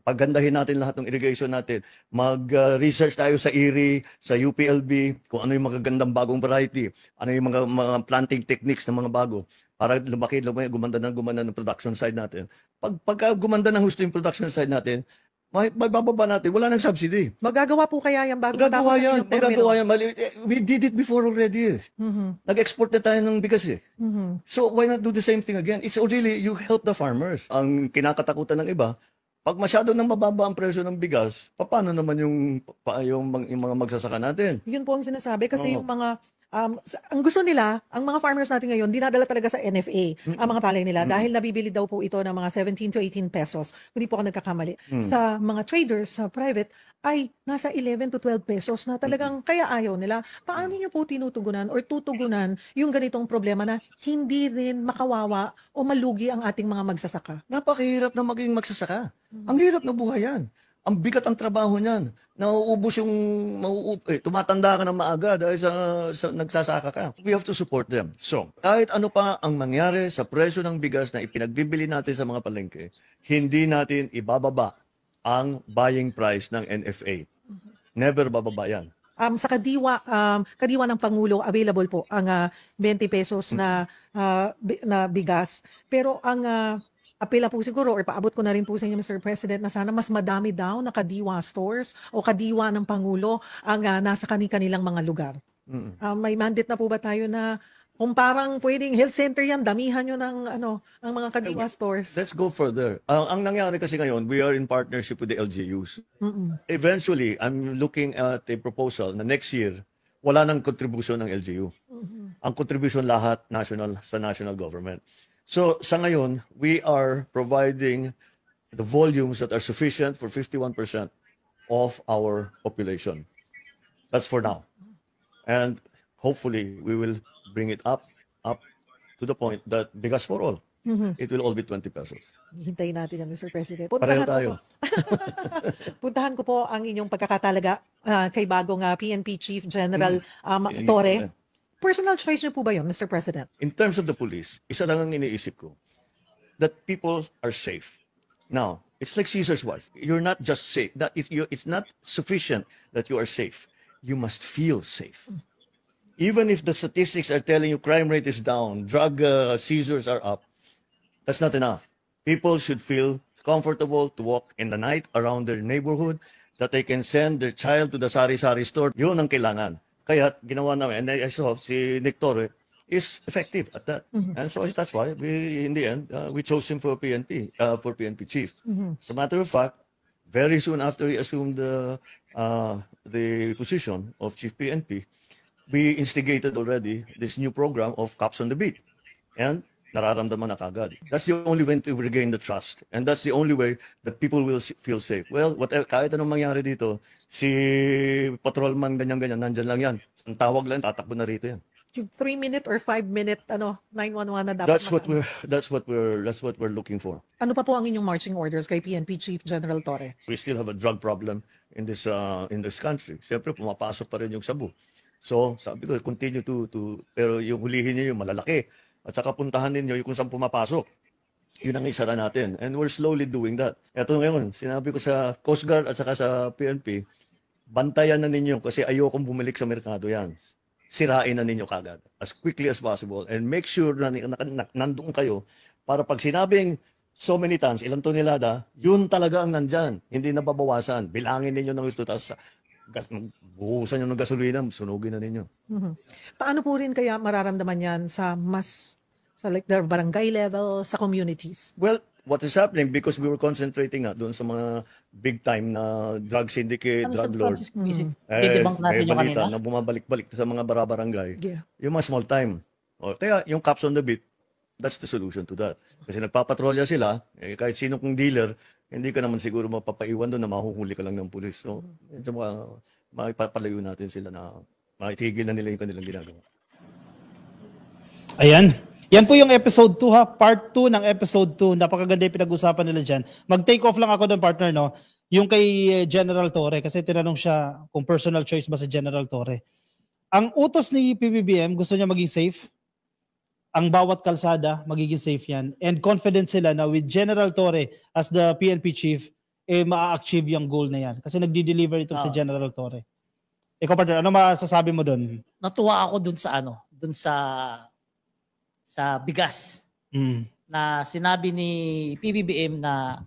pagandahin natin lahat ng irrigation natin, mag-research tayo sa IRRI, sa UPLB, kung ano yung magagandang bagong variety, ano yung mga planting techniques ng mga bago, para lumaki, gumanda ng production side natin. Pag gumanda ng husto yung production side natin, may bababa natin. Wala nang subsidy. Magagawa po kaya yan bago matapos ang inyong termino? Magagawa yan. We did it before already. Nag-export na tayo ng bigas eh. So why not do the same thing again? It's really, you help the farmers. Ang kinakatakutan ng iba, pag masyado nang mababa ang presyo ng bigas, paano naman yung mga magsasaka natin? Yun po ang sinasabi kasi yung mga ang gusto nila, ang mga farmers natin ngayon, dinadala talaga sa NFA ang mga palay nila dahil nabibili daw po ito ng mga 17 to 18 pesos. Hindi po ako nagkakamali. Sa mga traders, sa private, ay nasa 11 to 12 pesos na talagang kaya ayaw nila. Paano nyo po tinutugunan or tutugunan yung ganitong problema na hindi rin makawawa o malugi ang ating mga magsasaka? Napakahirap na maging magsasaka. Ang hirap na buhay yan. Ang bigat ang trabaho niyan. Nauubos tumatanda ka na maaga dahil sa nagsasaka ka. We have to support them. So, kahit ano pa ang mangyari sa presyo ng bigas na ipinagbibili natin sa mga palengke, hindi natin ibababa ang buying price ng NFA. Never bababa yan. Sa kadiwa ng Pangulo, available po ang 20 pesos na bigas. Pero ang apela po siguro or paabot ko na rin po sa inyo, Mr. President, na sana mas madami daw na kadiwa stores o kadiwa ng Pangulo ang nasa kanilang mga lugar. May mandate na po ba tayo na kung parang pwedeng health center yan, damihan nyo ng ang mga kadiwa stores? Let's go further. Ang nangyari kasi ngayon, we are in partnership with the LGUs. Eventually, I'm looking at a proposal na next year, wala nang contribution ng LGU. Ang contribution lahat sa national government. So sa ngayon, we are providing the volumes that are sufficient for 51% of our population. That's for now. And hopefully, we will bring it up to the point that bigas for all. It will all be 20 pesos. Hintayin natin yan, Mr. President. Pareho tayo. Puntahan ko po ang inyong pagkakatalaga kay bagong PNP Chief General Torre. Personal choice niyo po ba yun, Mr. President? In terms of the police, isa lang ang iniisip ko, that people are safe. Now, it's like Caesar's wife. You're not just safe. It's not sufficient that you are safe. You must feel safe. Even if the statistics are telling you crime rate is down, drug seizures are up, that's not enough. People should feel comfortable to walk in the night around their neighborhood, that they can send their child to the sari-sari store. Yun ang kailangan. Kaya ginawa namin, and I saw si Nick Torre is effective at that. And so that's why we, in the end, we chose him for PNP chief. As a matter of fact, very soon after he assumed the position of chief PNP, we instigated already this new program of Cops on the Beat. And nararamdaman na kagad. That's the only way to regain the trust. And that's the only way that people will feel safe. Well, whatever, kahit anong mangyari dito, si patrolman ganyan-ganyan, nandyan lang yan. Ang tawag lang, tatakbo na rito yan. Yung 3-minute or 5-minute 911 na dapat. That's what we're looking for. Ano pa po ang inyong marching orders kay PNP Chief General Torre? We still have a drug problem in this country. Siyempre, pumapasok pa rin yung sabu. So, sabi ko, continue to pero yung hulihin niyo yung malalaki. At saka puntahan ninyo yung kung saan pumapasok. Yun ang isara natin. And we're slowly doing that. Ito ngayon, sinabi ko sa Coast Guard at saka sa PNP, bantayan na ninyo kasi ayokong bumalik sa merkado yan. Sirain na ninyo kagad as quickly as possible and make sure na nandoon kayo para pag sinabing so many tons, ilang tonelada, yun talaga ang nandyan. Hindi na babawasan. Bilangin ninyo ng gusto. Tapos buhusan nyo ng gasolina, sunugin na ninyo. Paano po rin kaya mararamdaman yan sa like the barangay level, sa communities? Well, what is happening because we were concentrating doon sa mga big time na drug syndicate, drug lord. Natin yung balita kanina? na bumabalik-balik sa mga barangay. Yeah. Yung mga small time. Kaya yung Cops on the Beat, that's the solution to that. Kasi nagpapatrolya sila, kahit sino kong dealer, hindi ka naman siguro mapapaiwan doon na mahuhuli ka lang ng pulis. So, maipapalayo natin sila na maitigil na nila yung kanilang ginagawa. Ayan. Yan po yung episode 2 ha. Part 2 ng episode 2. Napakaganda yung pinag-usapan nila dyan. Mag-take off lang ako doon, partner, no? Yung kay General Torre. Kasi tinanong siya kung personal choice ba si General Torre. Ang utos ni PBBM, gusto niya maging safe. Ang bawat kalsada, magiging safe yan. And confident sila na with General Torre as the PNP chief, ma-achieve yung goal na yan. Kasi nagdi-deliver itong si General Torre. Ikaw, partner, ano masasabi mo doon? Natuwa ako doon sa doon sa bigas. Na sinabi ni PBBM na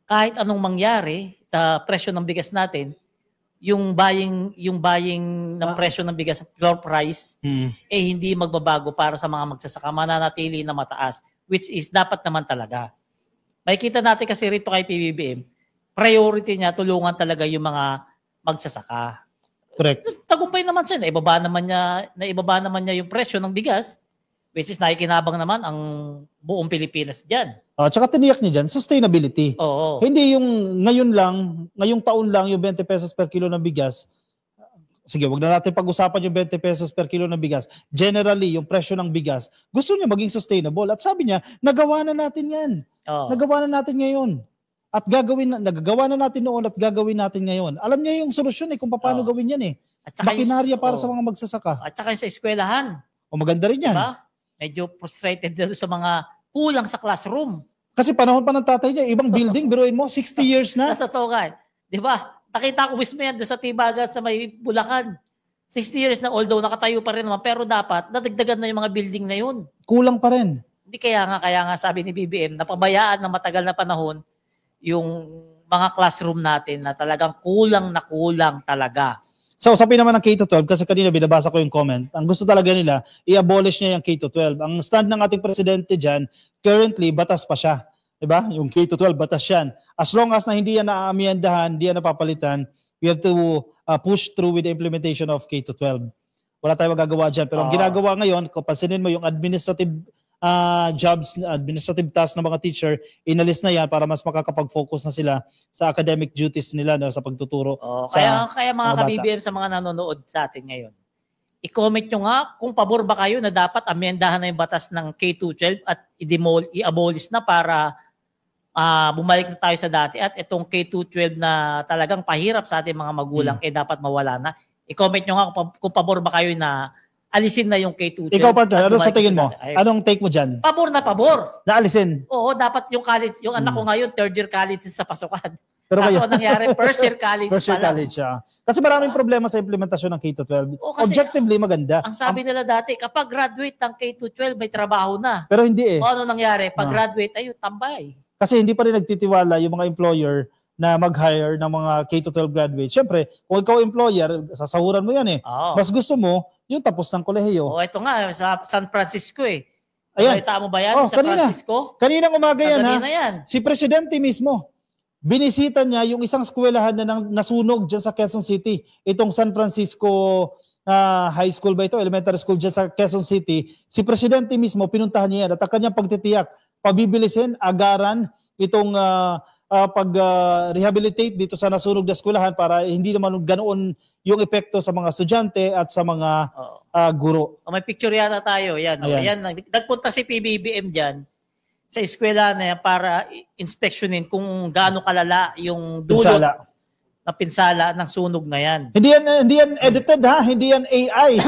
kahit anong mangyari sa presyo ng bigas natin, yung buying ng presyo ng bigas, floor price, hindi magbabago para sa mga magsasaka, mananatili na mataas, which is dapat naman talaga. Makikita natin kasi rito kay PBBM, priority niya, tulungan talaga yung mga magsasaka. Correct. Tagumpay naman siya, naibaba naman niya yung presyo ng bigas, which is nakikinabang naman ang buong Pilipinas dyan. Tsaka tiniyak niya dyan, sustainability. Oo. Hindi yung ngayong taon lang yung 20 pesos per kilo ng bigas. Sige, wag na natin pag-usapan yung 20 pesos per kilo ng bigas. Generally, yung presyo ng bigas, gusto niya maging sustainable. At sabi niya, nagawa na natin yan. Oo. Nagawa na natin ngayon. At nagagawa na natin noon at gagawin natin ngayon. Alam niya yung solusyon kung paano gawin yan . At saka makinarya para sa mga magsasaka. At saka sa eskwelahan. Maganda rin yan. Diba? Medyo frustrated dito sa mga kulang sa classroom. Kasi panahon pa ng tatay niya, ibang building, biruin mo, 60 years na. Totoo ka. Di ba? Nakita ko wismo yan doon sa Tibagat sa may Bulacan. 60 years na, although nakatayo pa rin naman, pero dapat nadagdagan na yung mga building na yun. Kulang pa rin. Hindi kaya nga sabi ni BBM, napabayaan ng matagal na panahon yung mga classroom natin na talagang kulang talaga. So, usapin naman ng K-12 kasi kanina binabasa ko yung comment. Ang gusto talaga nila, i-abolish niya yung K-12. Ang stand ng ating presidente dyan, currently, batas pa siya. Diba? Yung K-12, batas yan. As long as na hindi yan naamiyandahan, hindi yan napapalitan, we have to push through with the implementation of K-12. Wala tayong magagawa dyan. Pero ang ginagawa ngayon, kung pansinin mo yung administrative jobs, administrative tasks ng mga teacher, inalis na yan para mas makakapag-focus na sila sa academic duties nila, no, sa pagtuturo. Kaya mga ka-BBM sa mga nanonood sa atin ngayon, i-comment nyo nga kung pabor ba kayo na dapat amendahan na yung batas ng K-12 at i-abolish na para bumalik na tayo sa dati at itong K-12 na talagang pahirap sa ating mga magulang dapat mawala na. I-comment nyo nga kung pabor ba kayo na alisin na yung K-12. Ikaw, partner, ano sa tingin mo? Anong take mo dyan? Pabor na pabor. Na alisin? Oo, dapat yung college, yung anak ko ngayon, third year college sa pasukan. Pero kaso nangyari, first year college first year college, Kasi maraming problema sa implementasyon ng K-12. Objectively, maganda. Ang sabi nila dati, kapag graduate ng K-12, may trabaho na. Pero hindi O ano nangyari? Pag graduate, ayun, tambay. Kasi hindi pa rin nagtitiwala yung mga employer na mag-hire ng mga K-12 graduates. Siyempre, kung ikaw employer, sasahuran mo yan Mas gusto mo yung tapos ng kolehiyo. Ito nga, sa San Francisco Ayan. Nakita mo ba yan sa Francisco? Kaninang umaga yan, yan. Si Presidente mismo, binisita niya yung isang eskwelahan na nasunog dyan sa Quezon City. Itong San Francisco high school ba ito? Elementary school dyan sa Quezon City. Si Presidente mismo, pinuntahan niya yan at ang kanyang pagtitiyak, pabibilisin, agaran, itong pag-rehabilitate dito sa nasunog na eskwelahan para hindi naman ganoon yung epekto sa mga estudyante at sa mga guro. May picture yata tayo. Yan. Ayan. Nagpunta si PBBM dyan sa eskwela na yan para inspeksyonin kung gaano kalala yung dulo ng pinsala ng sunog na yan. Hindi yan edited Hindi yan AI.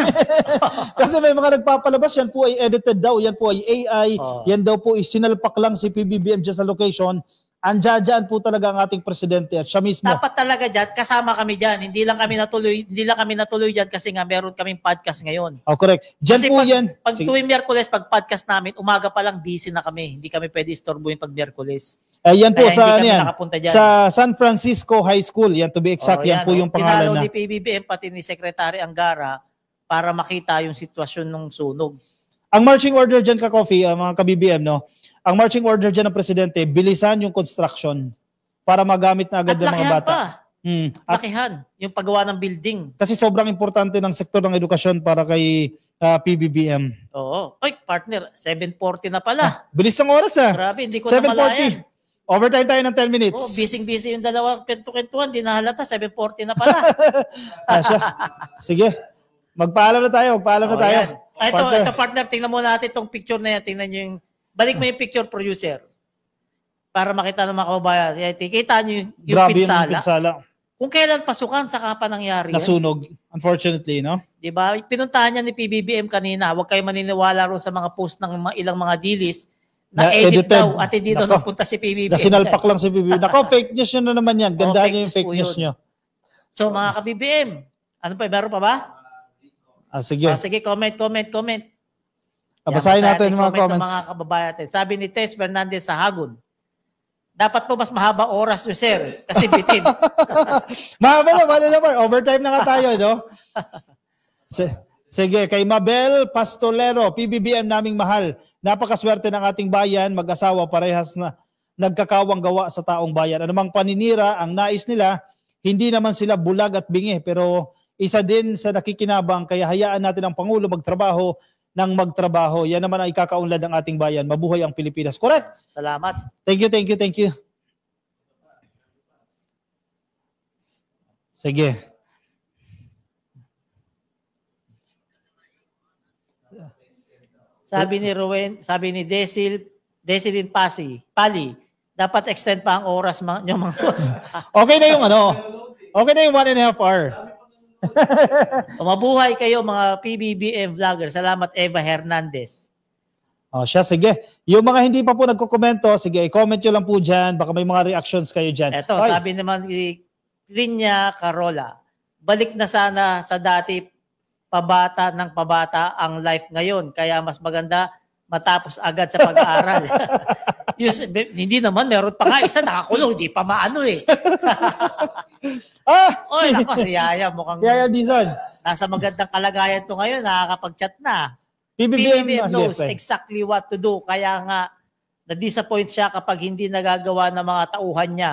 Kasi may mga nagpapalabas, yan po ay edited daw, yan po ay AI, yan daw po sinalpak lang si PBBM dyan sa location. Andiyan po talaga ang ating presidente at siya mismo. Dapat talaga dyan, kasama kami dyan. Hindi lang kami natuloy dyan kasi nga meron kaming podcast ngayon. Correct. Dyan kasi po yan. Pag tuwing Miyerkules, pag podcast namin, umaga pa lang busy na kami. Hindi kami pwede istorbohin pag Miyerkules. Yan po sa San Francisco High School. Yan to be exact. Yan po yung pangalan na. Tinalo ni PBBM pati ni Secretary Angara para makita yung sitwasyon ng sunog. Ang marching order dyan, ka-coffee, mga ka-BBM, ang marching order dyan ng presidente, bilisan yung construction para magamit na agad ng mga bata. Lakihan yung paggawa ng building. Kasi sobrang importante ng sektor ng edukasyon para kay PBBM. Oo. Oy, partner, 7:40 na pala. Bilis ng oras Grabe, hindi ko na malayan. Overtime tayo ng 10 minutes. Busy yung dalawa kwentuhan, di nahalata, 7:40 na pala. Sige. Magpaalam na tayo. Ito partner, tingnan mo natin itong picture na yan. Tingnan nyo yung, balik mo yung picture, producer. Para makita ng mga kababayan. Kita nyo yung pinsala. Kung kailan pasukan, saka pa nangyari. Nasunog, unfortunately, no? Diba? Pinuntahan niya ni PBBM kanina. Huwag kayo maniniwala ro sa mga post ng ilang mga dilis na edit daw at hindi daw napunta si PBBM. Nasinalpak lang si PBBM. Fake news nyo na naman yan. Gandahan nyo yung fake news nyo. So mga ka-BBM, ano pa? Meron pa ba? Sige. Sige, comment. Basahin natin yung mga comments. Mga kababayan natin. Sabi ni Tess Fernandez sa Hagon, dapat po mas mahaba oras nyo, sir. Kasi bitin. Mahaba naman. Overtime na nga tayo, no? Sige, kay Mabel Pastolero, PBBM naming mahal. Napakaswerte ng ating bayan, mag-asawa, parehas na nagkakawang gawa sa taong bayan. Anumang paninira ang nais nila, hindi naman sila bulag at bingi, pero isa din sa nakikinabang, kaya hayaan natin ang Pangulo magtrabaho ng magtrabaho. Yan naman ang ikakaunlad ng ating bayan. Mabuhay ang Pilipinas. Correct? Salamat. Thank you. Sige. Sabi ni Desilin Pali, dapat extend pa ang oras yung mga host. Okay na yung 1.5 hour. Mabuhay kayo mga PBBM vlogger. Salamat Eva Hernandez. Sige. Yung mga hindi pa po nagko-komento, sige, i-comment nyo lang po dyan. Baka may mga reactions kayo dyan. Ito, sabi naman ni Linya Carola, balik na sana sa dati pabata ang life ngayon. Kaya mas maganda matapos agad sa pag-aaral. Hindi naman, meron pa nga isa nakakulong, hindi pa maano Oy, nako, si Yaya mukhang Yaya Dizon. Nasa magandang kalagayan to ngayon, nakakapag-chat na. PBBM knows exactly what to do. Kaya nga, na-disappoint siya kapag hindi nagagawa ng mga tauhan niya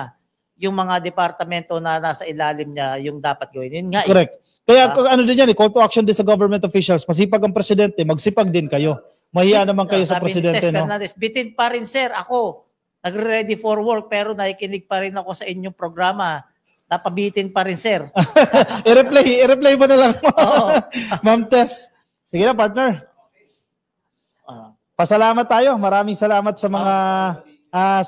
yung mga departamento na nasa ilalim niya yung dapat gawin. Yun nga. Correct. Kaya ano din yan, call to action din sa government officials. Masipag ang presidente, magsipag din kayo. mahiya naman kayo sa Sabi ni presidente, Tess no? Fernandez, bitin pa rin sir, ako, nagre-ready for work pero nakikinig pa rin ako sa inyong programa. Napabitin pa rin sir. I-replay mo na lang. Oo. Ma'am Tess. Sige na, partner. Pasalamat tayo. Maraming salamat sa mga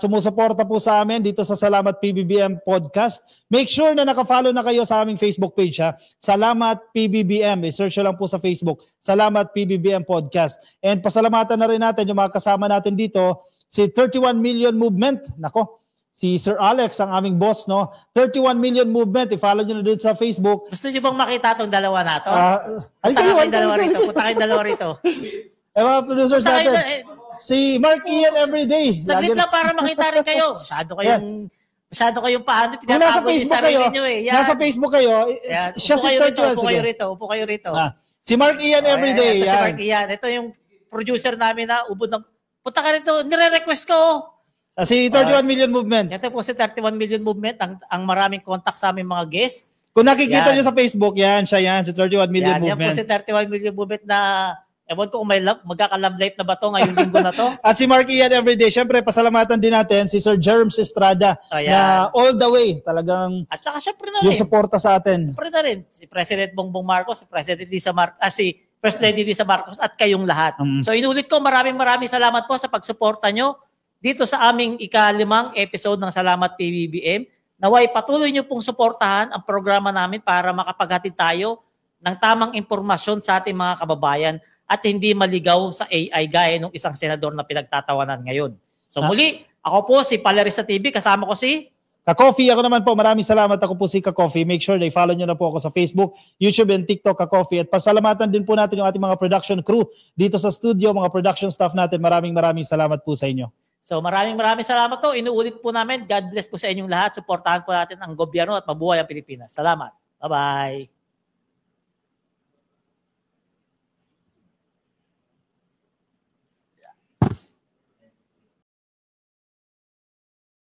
sumusuporta po sa amin dito sa Salamat PBBM Podcast. Make sure na naka-follow na kayo sa aming Facebook page, ha. Salamat PBBM. I-search lang po sa Facebook. Salamat PBBM Podcast. And pasalamatan na rin natin yung mga kasama natin dito, si 31 Million Movement. Nako, si Sir Alex, ang aming boss, no? 31 Million Movement. I-follow nyo na dun sa Facebook. Gusto niyo bang makita itong dalawa na to? Punta kayong dalawa rito. Mga producers natin. Si Mark Ian Everyday. Saglit lang para makita rin kayo. Masyado kayong paano. Kung nasa Facebook kayo, nasa Facebook kayo, siya si 31. Upo kayo rito. Si Mark Ian Everyday. Si Mark Ian. Ito yung producer namin na ubod ng... Punta ka rito. Nire-request ko. Si 31 Million Movement. Ito po si 31 Million Movement. Ang maraming contact sa aming mga guest. Kung nakikita nyo sa Facebook, siya yan, si 31 Million Movement. Yan po si 31 Million Movement na... Ewan ko kung may magkaka-love life na ba to ngayong linggo na to. At si Mark Ian Everyday, syempre pasalamatan din natin si Sir Jerms Estrada na all the way talagang at saka syempre na yung suporta sa atin. Syempre na rin si President Bongbong Marcos, si President si First Lady Lisa Marcos at kayong lahat. So inulit ko, maraming salamat po sa pagsuporta nyo dito sa aming ika-5 episode ng Salamat PBBM. Naway patuloy nyo pong suportahan ang programa namin para makapaghatid tayo ng tamang impormasyon sa ating mga kababayan at hindi maligaw sa AI gaya ng isang senador na pinagtatawanan ngayon. So muli, ako po si Palarista TV, kasama ko si Ka-Coffee. Ako naman po, maraming salamat. Ako po si Ka-Coffee. Make sure na i-follow nyo na po ako sa Facebook, YouTube, and TikTok, Ka-Coffee. At pasalamatan din po natin yung ating mga production crew dito sa studio, mga production staff natin. Maraming salamat po sa inyo. So maraming salamat po. Inuulit po namin. God bless po sa inyong lahat. Suportahan po natin ang gobyerno at mabuhay ang Pilipinas. Salamat. Bye-bye.